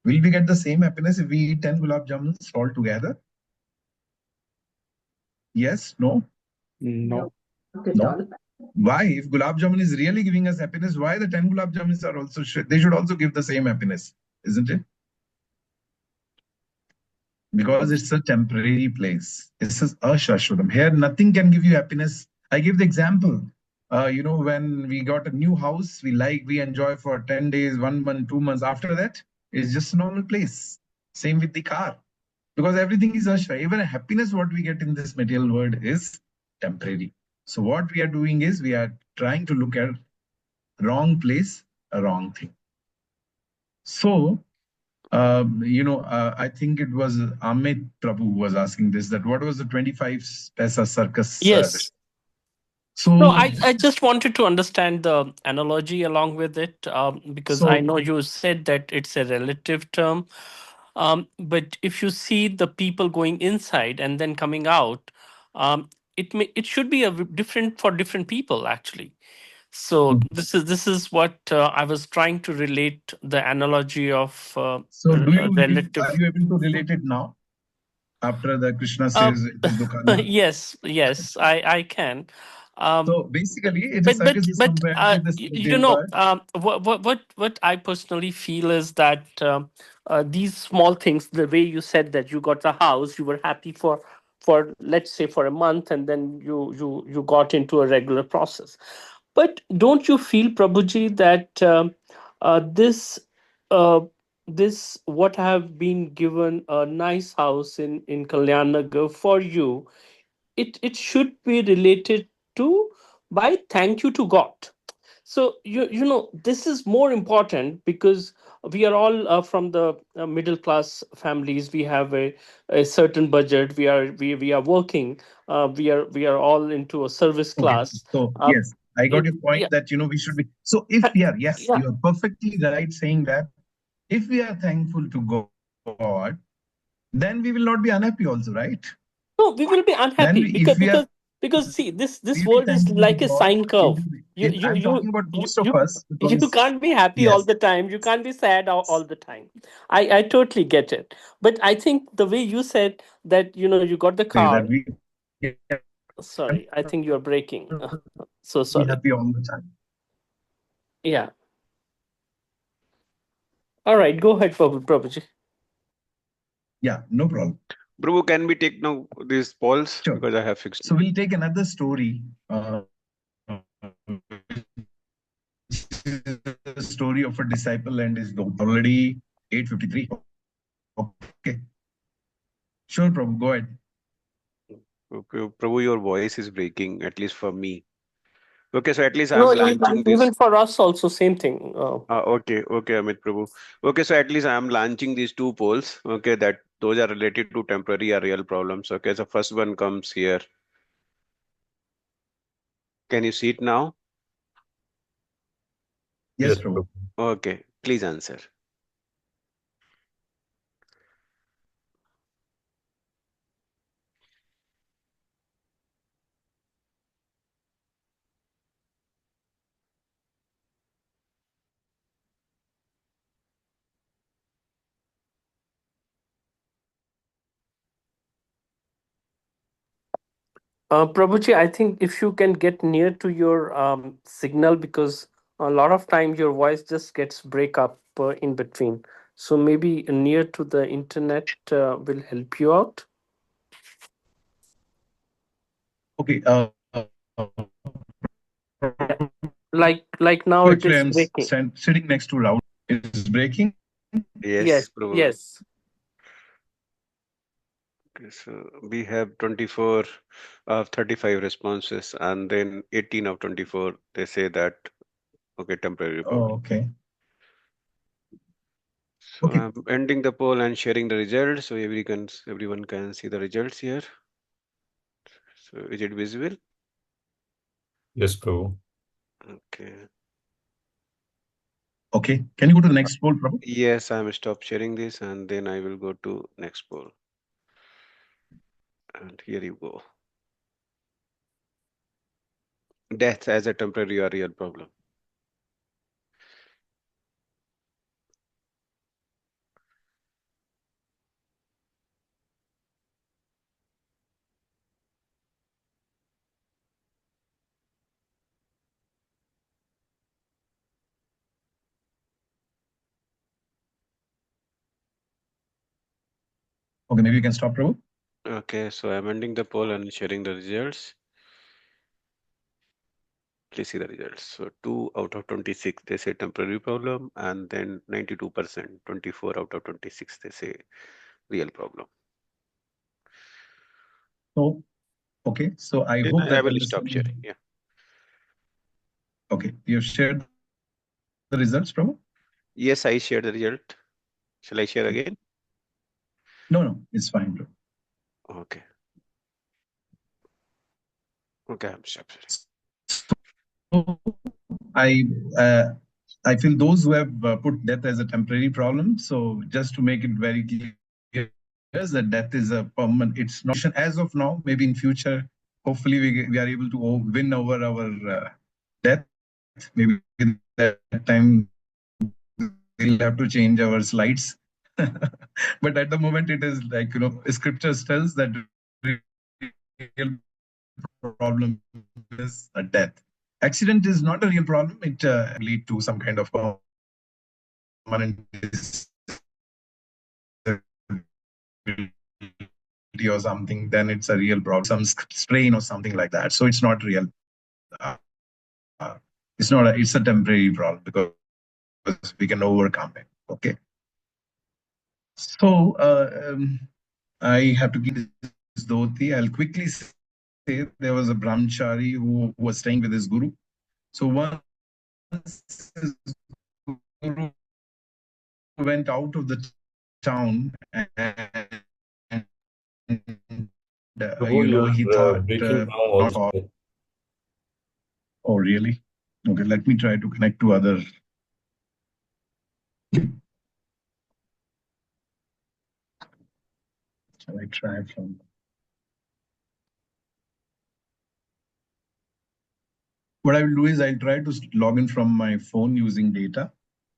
Will we get the same happiness if we eat 10 gulab jamuns all together? Yes? No? No. Not at No. all. Why? If gulab jamun is really giving us happiness, why the 10 gulab jamuns are also, they should also give the same happiness, isn't it? Because it's a temporary place. This is a shashvatam. Here, nothing can give you happiness. I give the example. When we got a new house, we enjoy for 10 days, 1 month, 2 months. After that, it's just a normal place. Same with the car. Because everything is ashra. Even happiness, what we get in this material world is temporary. So what we are doing is we are trying to look at wrong place, a wrong thing. So, I think it was Amit Prabhu who was asking this, that what was the 25 paisa circus? Yes. So, No, I just wanted to understand the analogy along with it, because I so know you said that it's a relative term. But if you see the people going inside and then coming out, it should be different for different people actually. So this is what I was trying to relate the analogy of so are relative. you able to relate it now? After the Krishna Uh, says it is Dukkana? yes, I can. So basically, it is But circus is compared with this material world. what I personally feel is that these small things, the way you said that you got the house, you were happy for let's say for a month, and then you got into a regular process. But don't you feel, Prabhuji, that this uh, this what have been given a nice house in Kalyan Nagar for you, it should be related to by thank you to God. So this is more important because we are all from the middle class families. We have a certain budget. We are working. We are all into a service Okay. class. So yes, I got your point Yeah. that we should be. So if we are, yes, Yeah. you are perfectly right saying that if we are thankful to God, then we will not be unhappy also, right? No, we will be Then unhappy if we are because see this really world is thankful to like a God, sine curve. You if you I'm you talking about you most of you us, you because can't be happy all yes, the time. You can't be sad all the time. I totally get it. But I think the way you said that you got the say that car. we Sorry, I think you're breaking. So be sorry. happy all the time. Yeah. All right. Go ahead, Prabhuji. Yeah, no problem. Prabhu, can we take now these polls? Sure. Because I have fixed. So we'll take another story. The story of a disciple and his dog. Already 8:53. Okay. Sure, Prabhu, go ahead. Okay, Prabhu, your voice is breaking, at least for me. Okay, so at least No, I'm launching this. even for us also same thing. Okay, Amit Prabhu. Okay, so at least I'm launching these two polls. Okay, that those are related to temporary or real problems. Okay, so first one comes here. Can you see it now? Yes, Yes, Prabhu. Prabhu. Okay, please answer. Prabhuji, I think if you can get near to your signal, because a lot of time your voice just gets break up in between. So maybe near to the internet will help you out. Okay. Yeah. Like now it Actually, is I'm breaking. sitting next to Raul. It's breaking. Yes, Yes, Prabhu. yes. Okay, so we have 24 of 35 responses, and then 18 of 24 they say that okay, temporary problem. Oh, okay. So Okay. I'm ending the poll and sharing the results so everyone can see the results here. So is it visible? Yes, Prabhu. Okay. Okay. Can you go to the next poll, Prabhu? Yes, I'm stop sharing this and then I will go to next poll. And here you go. Death as a temporary or real problem. Okay, maybe you can stop, Prabhu. Okay, so I'm ending the poll and sharing the results. Please see the results. So 2 out of 26, they say temporary problem, and then 92%, 24 out of 26, they say real problem. So, okay. So I Then hope I that will stop sharing. understanding. Yeah. Okay. You have shared the results, Prabhu? Yes, I shared the result. Shall I share again? No, it's fine, Prabhu. Okay. Okay, I'm stop sharing. So I feel those who have put death as a temporary problem. So just to make it very clear, that death is a permanent. It's not as of now. Maybe in future, hopefully we are able to win over our death. Maybe that time we'll have to change our slides. But at the moment, it is like scriptures tells that real problem is a death. Accident is not a real problem. It lead to some kind of permanent disability or something. Then it's a real problem, some strain or something like that. So it's not real. Uh, it's not. It's a temporary problem because we can overcome it. Okay. So I have to give this dhoti. I'll quickly say there was a brahmachari who was staying with his guru. So once his guru went out of the town and Prabhu, he you're thought breaking now not. also. Oh, really? Okay, let me try to connect to other. Shall I try from? What I will do is I'll try to log in from my phone using data,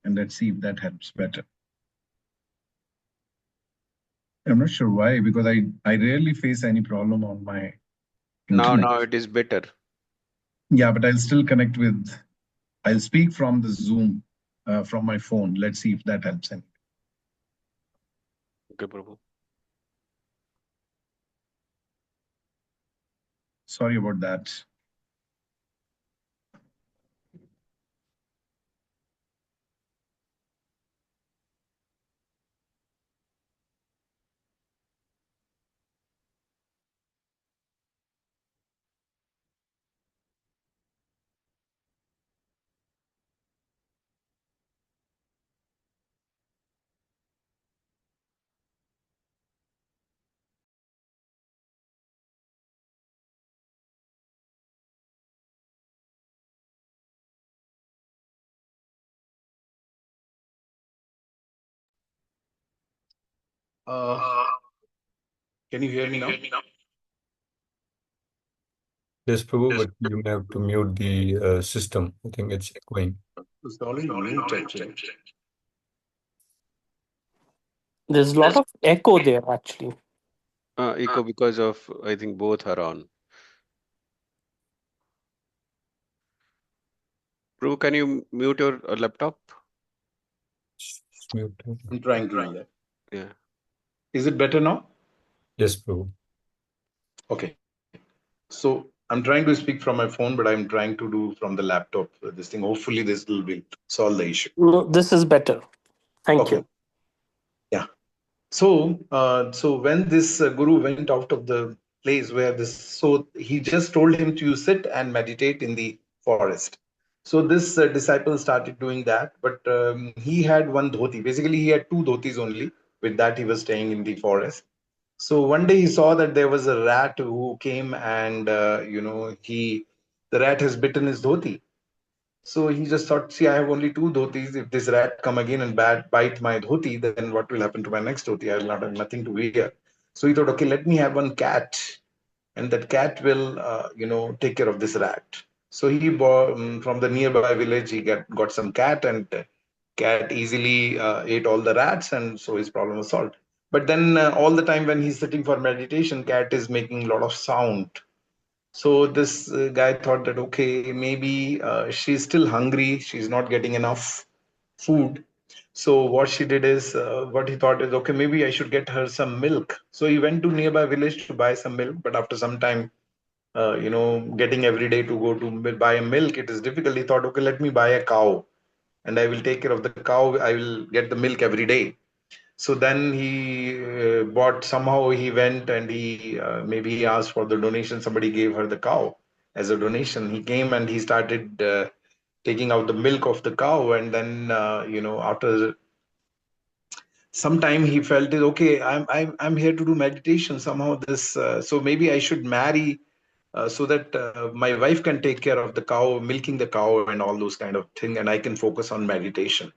and let's see if that helps better. I'm not sure why, because I rarely face any problem on my internet. Now it is better. Yeah, but I'll still connect with. I'll speak from the Zoom from my phone. Let's see if that helps. Any. Okay, Prabhu. Sorry about that. Can you hear me now? Yes, Prabhu, but you may have to mute the system. I think it's echoing. It's already mute actually. There's a lot of echo there, actually. Echo because of, I think both are on. Prabhu, can you mute your laptop? Just mute. I'm trying to do that. Yeah. Is it better now? Yes, Prabhu. Okay. So I'm trying to speak from my phone, but I'm trying to do from the laptop this thing. Hopefully this will solve the issue. No, this is better. Thank you. Yeah. So so when this guru went out of the place where this, so he just told him to sit and meditate in the forest. So this disciple started doing that, but he had one dhoti. Basically, he had two dhotis only. With that, he was staying in the forest. So one day he saw that there was a rat who came and, the rat has bitten his dhoti. So he just thought, see, I have only two dhotis. If this rat come again and bite my dhoti, then what will happen to my next dhoti? I will not have nothing to wear. So he thought, okay, let me have one cat, and that cat will, take care of this rat. So he bought from the nearby village. He got some cat, and cat easily ate all the rats, and so his problem was solved. But then all the time when he's sitting for meditation, cat is making a lot of sound. So this guy thought that, okay, maybe she's still hungry. She's not getting enough food. So what she did is, what he thought is, okay, maybe I should get her some milk. So he went to nearby village to buy some milk. But after some time, getting every day to go to buy a milk, it is difficult. He thought, okay, let me buy a cow, and I will take care of the cow. I will get the milk every day. So then he bought, somehow he went and he maybe he asked for the donation. Somebody gave her the cow as a donation. He came and he started taking out the milk of the cow, and then after some time he felt it, okay, I'm here to do meditation. Somehow this so maybe I should marry, so that my wife can take care of the cow, milking the cow and all those kind of thing, and I can focus on meditation.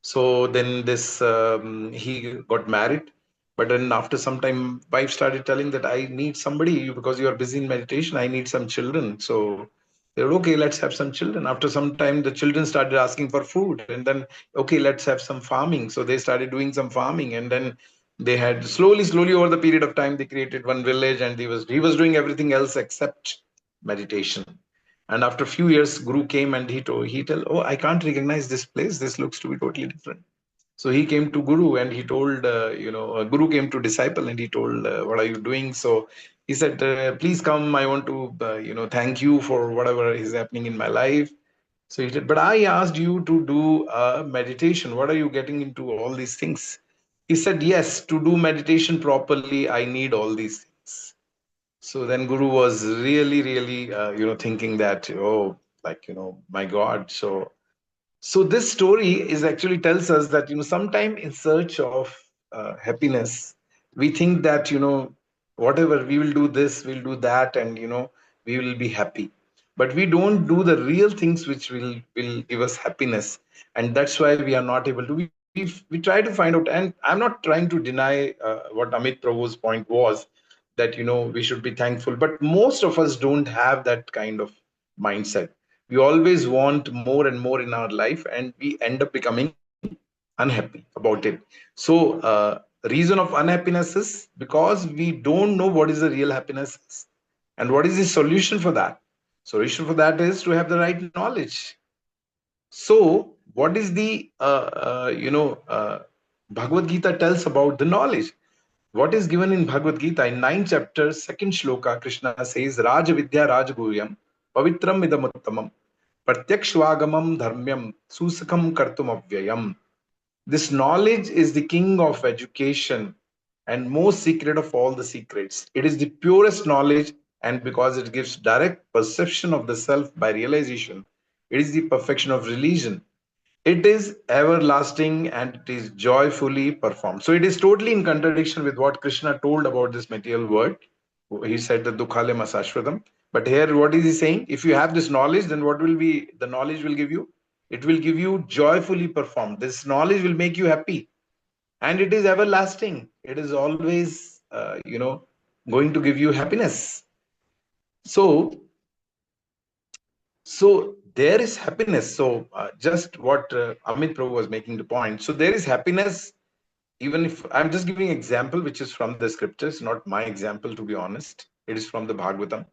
So then this he got married, but then after some time, wife started telling that I need somebody because you are busy in meditation. I need some children. So they were, okay, let's have some children. After some time, the children started asking for food, and then, okay, let's have some farming. So they started doing some farming, and then they had slowly over the period of time, they created one village, and he was doing everything else except meditation. And after a few years, Guru came and he told, oh, I can't recognize this place. This looks to be totally different. So he came to Guru and he told, Guru came to disciple and he told, what are you doing? So he said, please come. I want to, thank you for whatever is happening in my life. So he said, but I asked you to do meditation. What are you getting into all these things? He said, yes, to do meditation properly, I need all these things. So then Guru was really, thinking that, oh, like, my God. So this story is actually tells us that, sometime in search of happiness, we think that, whatever we will do this, we'll do that, and, we will be happy. But we don't do the real things which will give us happiness. And that's why we are not able to. We try to find out, and I'm not trying to deny what Amit Prabhu's point was, that, we should be thankful. But most of us don't have that kind of mindset. We always want more and more in our life, and we end up becoming unhappy about it. So reason of unhappiness is because we don't know what is the real happiness is. And what is the solution for that? Solution for that is to have the right knowledge. So what is the Bhagavad Gita tells about the knowledge. What is given in Bhagavad Gita in 9th chapter, 2nd shloka, Krishna says, Raja Vidya Rajaguriyam Pavitram Idamuttamam Pratyakshvagamam Dharmyam Susakham Kartum Avyayam. This knowledge is the king of education and most secret of all the secrets. It is the purest knowledge, and because it gives direct perception of the self by realization, it is the perfection of religion. It is everlasting and it is joyfully performed. So it is totally in contradiction with what Krishna told about this material world. He said that Dukhale Masashvatam. But here, what is he saying? If you have this knowledge, then what will be the knowledge will give you? It will give you joyfully performed. This knowledge will make you happy, and it is everlasting. It is always, going to give you happiness. So there is happiness. So just what Amit Prabhu was making the point. So there is happiness, even if I'm just giving an example, which is from the scriptures, not my example, to be honest. It is from the Bhagavatam.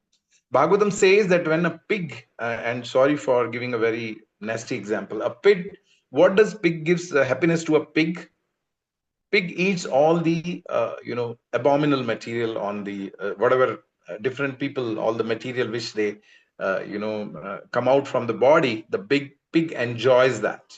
Bhagavatam says that when a pig, and sorry for giving a very nasty example, a pig, what does pig gives happiness to a pig? Pig eats all the, abominable material on the, whatever different people, all the material which they, come out from the body, the big pig enjoys that.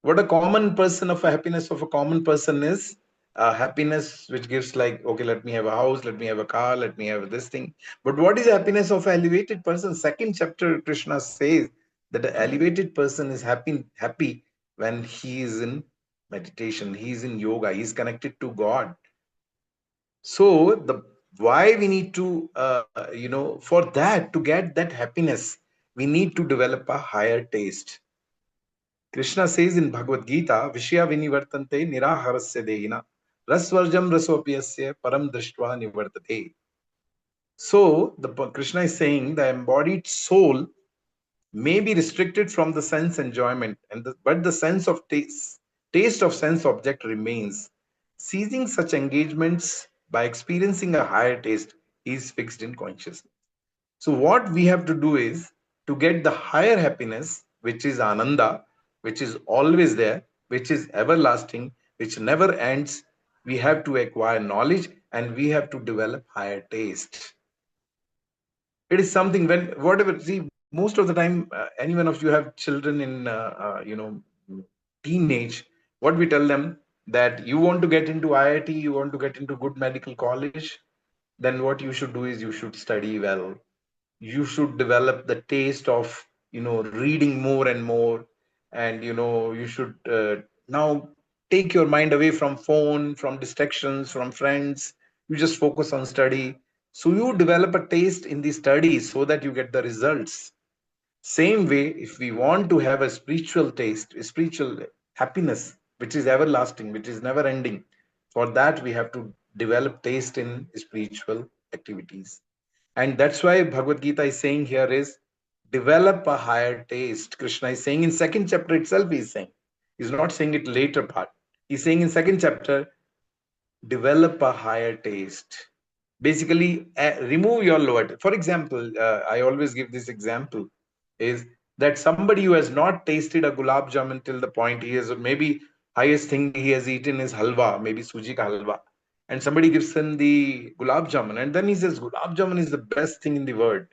What a common person of a happiness of a common person is happiness which gives, like, okay, let me have a house, let me have a car, let me have this thing. But what is happiness of an elevated person? Second chapter, Krishna says that the elevated person is happy when he is in meditation, he is in yoga, he is connected to God. So why we need to, for that, to get that happiness, we need to develop a higher taste. Krishna says in Bhagavad Gita, Vishya vinivartante niraharasya dehina rasvarjam rasopiyasya param drishtva nivartate. So Krishna is saying the embodied soul may be restricted from the sense enjoyment, but the sense of taste of sense object remains. Seizing such engagements by experiencing a higher taste is fixed in consciousness. So what we have to do is to get the higher happiness, which is ananda, which is always there, which is everlasting, which never ends. We have to acquire knowledge and we have to develop higher taste. It is something when whatever, see, most of the time, any one of you have children in teenage, what we tell them, that you want to get into IIT, you want to get into good medical college, then what you should do is you should study well, you should develop the taste of reading more and more, and you should now take your mind away from phone, from distractions, from friends. You just focus on study, so you develop a taste in the studies so that you get the results. Same way, if we want to have a spiritual taste, a spiritual happiness which is everlasting, which is never ending, for that we have to develop taste in spiritual activities. And that's why Bhagavad Gita is saying here is develop a higher taste. Krishna is saying in second chapter itself, he's not saying it later part. He's saying in second chapter, develop a higher taste. Basically, remove your lower. For example, I always give this example is that somebody who has not tasted a gulab jamun till the point he has, maybe highest thing he has eaten is halwa, maybe suji ka halwa, and somebody gives him the gulab jamun, and then he says gulab jamun is the best thing in the world.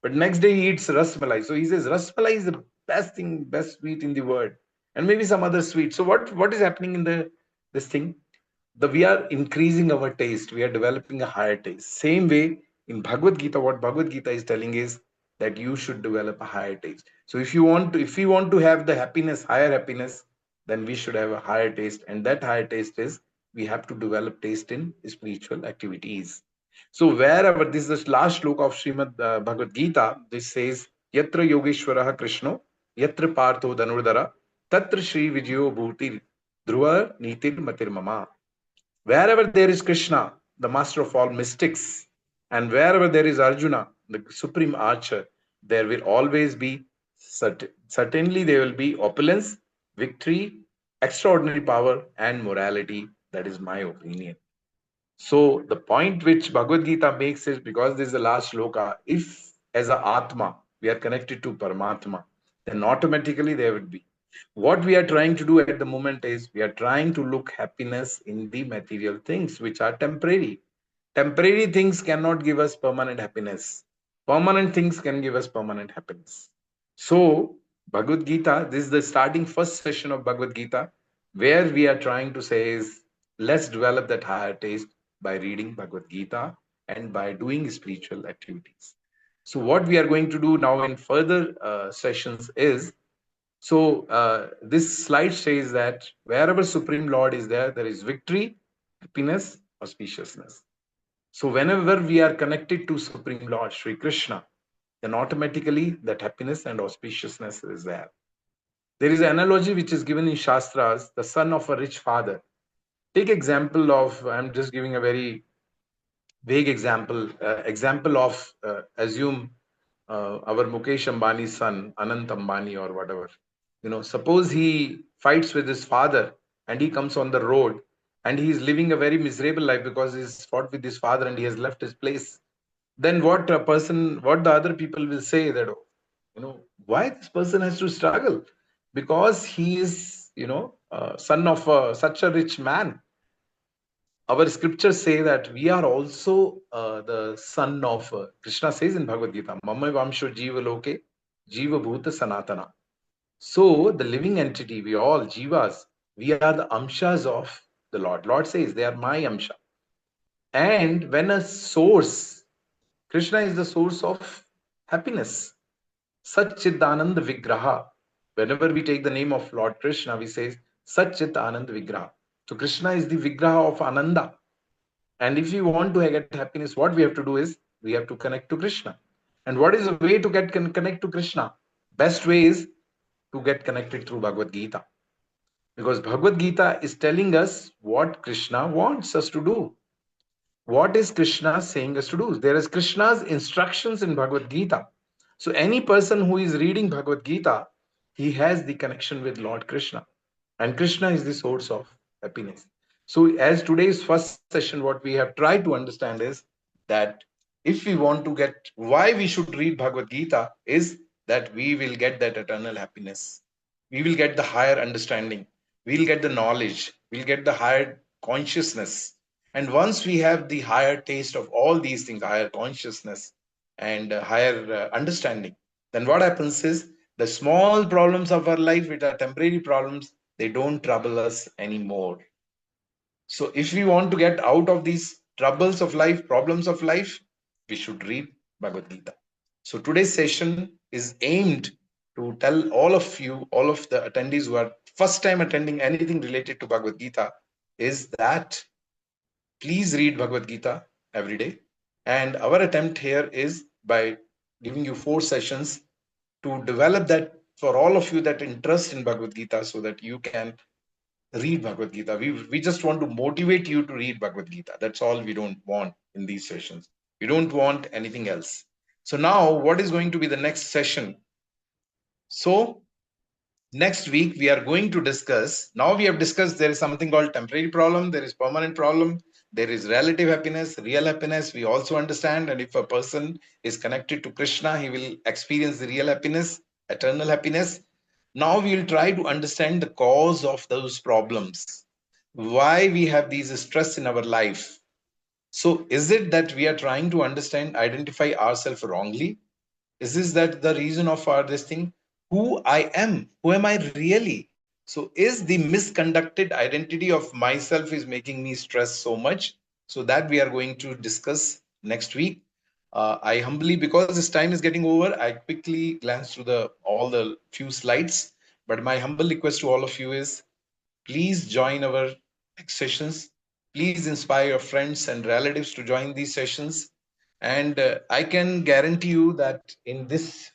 But next day he eats ras malai, so he says ras malai is the best thing, best sweet in the world, and maybe some other sweet. So what is happening in this thing? We are increasing our taste, we are developing a higher taste. Same way in Bhagavad Gita, what Bhagavad Gita is telling is that you should develop a higher taste. So if we want to have the happiness, higher happiness, then we should have a higher taste, and that higher taste is we have to develop taste in spiritual activities. So wherever, this is the last shloka of Srimad Bhagavad Gita, this says yatra yogeshwaraha krishno yatra partho dhanurdara tatra shri vijayo bhutir dhruva nitir matir mama. Wherever there is Krishna, the master of all mystics, and wherever there is Arjuna, the supreme archer, there will always be, certainly there will be opulence, victory, extraordinary power, and morality. That is my opinion. So the point which Bhagavad Gita makes is, because this is the last shloka, if as a Atma we are connected to Paramatma, then automatically there would be. What we are trying to do at the moment is we are trying to look happiness in the material things which are temporary. Temporary things cannot give us permanent happiness. Permanent things can give us permanent happiness. So Bhagavad Gita, this is the starting first session of Bhagavad Gita, where we are trying to say is, let's develop that higher taste by reading Bhagavad Gita and by doing spiritual activities. So what we are going to do now in further sessions is, this slide says that wherever Supreme Lord is there, there is victory, happiness, auspiciousness. So whenever we are connected to Supreme Lord, Sri Krishna, then automatically that happiness and auspiciousness is there. There is an analogy which is given in Shastras, the son of a rich father. Take example of, I'm just giving a very vague example, of, assume our Mukesh Ambani's son, Anant Ambani or whatever. Suppose he fights with his father and he comes on the road and he is living a very miserable life because he's fought with his father and he has left his place. Then what the other people will say that, why this person has to struggle? Because he is, son of such a rich man. Our scriptures say that we are also the son of, Krishna says in Bhagavad Gita, Mama Vamsho Jiva Loke, Jiva Bhuta Sanatana. So the living entity, we all, Jivas, we are the Amshas of the Lord. Lord says they are my Amsha. And when a source, Krishna is the source of happiness. Satchit Anand Vigraha. Whenever we take the name of Lord Krishna, we say Satchit Anand Vigraha. So Krishna is the Vigraha of Ananda. And if we want to get happiness, what we have to do is we have to connect to Krishna. And what is the way to get connect to Krishna? Best way is to get connected through Bhagavad Gita. Because Bhagavad Gita is telling us what Krishna wants us to do. What is Krishna saying us to do? There is Krishna's instructions in Bhagavad Gita. So any person who is reading Bhagavad Gita, he has the connection with Lord Krishna. And Krishna is the source of happiness. So as today's first session, what we have tried to understand is that if we want to get why we should read Bhagavad Gita is that we will get that eternal happiness. We will get the higher understanding. We'll get the knowledge. We'll get the higher consciousness. And once we have the higher taste of all these things, higher consciousness and higher understanding, then what happens is the small problems of our life, which are temporary problems, they don't trouble us anymore. So if we want to get out of these troubles of life, problems of life, we should read Bhagavad Gita. So today's session is aimed to tell all of you, all of the attendees who are first time attending anything related to Bhagavad Gita, is that please read Bhagavad Gita every day. And our attempt here is by giving you 4 sessions to develop that for all of you that interest in Bhagavad Gita so that you can read Bhagavad Gita. We just want to motivate you to read Bhagavad Gita. That's all we don't want in these sessions. We don't want anything else. So now what is going to be the next session? So next week we are going to discuss, now we have discussed there is something called temporary problem, there is permanent problem, there is relative happiness, real happiness. We also understand, and if a person is connected to Krishna, he will experience the real happiness, eternal happiness. Now we will try to understand the cause of those problems, why we have these stress in our life. So is it that we are trying to understand, identify ourselves wrongly? Is this that the reason of our this thing? Who I am? Who am I really? So is the misconducted identity of myself is making me stress so much? So that we are going to discuss next week. I humbly, because this time is getting over, I quickly glance through all the few slides. But my humble request to all of you is, please join our next sessions. Please inspire your friends and relatives to join these sessions. And I can guarantee you that in this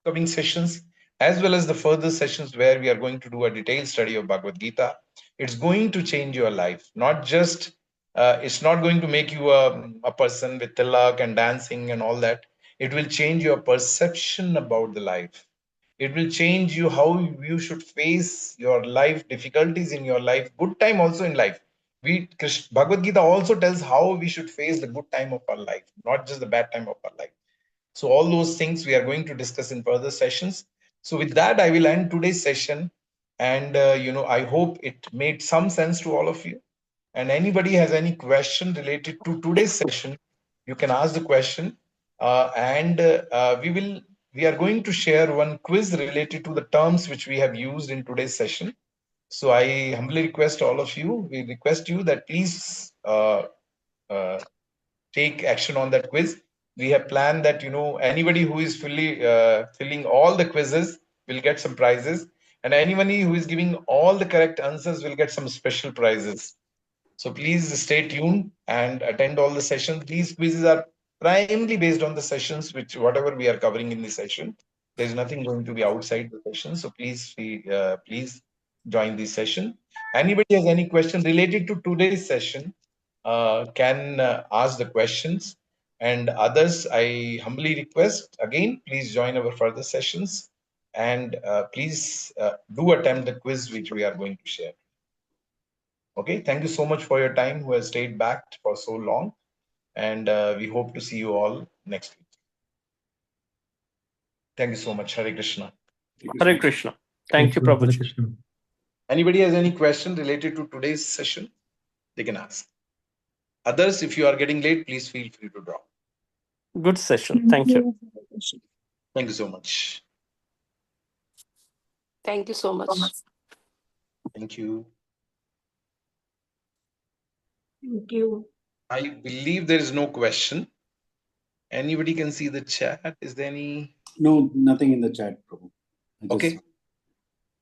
coming sessions, as well as the further sessions where we are going to do a detailed study of Bhagavad Gita, it's going to change your life. Not just, it's not going to make you a person with tilak and dancing and all that. It will change your perception about the life. It will change you how you should face your life, difficulties in your life, good time also in life. Bhagavad Gita also tells how we should face the good time of our life, not just the bad time of our life. So all those things we are going to discuss in further sessions. So with that, I will end today's session. And, I hope it made some sense to all of you. And anybody has any question related to today's session, you can ask the question. We are going to share one quiz related to the terms which we have used in today's session. So I humbly request all of you, we request you that please take action on that quiz. We have planned that, anybody who is filling all the quizzes will get some prizes. And anybody who is giving all the correct answers will get some special prizes. So please stay tuned and attend all the sessions. These quizzes are primarily based on the sessions, whatever we are covering in the session. There's nothing going to be outside the session. So please join this session. Anybody has any question related to today's session can ask the questions. And others, I humbly request, again, please join our further sessions. And please do attempt the quiz which we are going to share. Okay, thank you so much for your time who has stayed back for so long. And we hope to see you all next week. Thank you so much. Hare Krishna. Hare Krishna. Thank you, Prabhuji. Anybody has any question related to today's session, they can ask. Others, if you are getting late, please feel free to drop. Good session. Thank you. Thank you so much. Thank you so much. Thank you. Thank you. I believe there is no question. Anybody can see the chat. Is there any? No, nothing in the chat, Prabhu. Okay.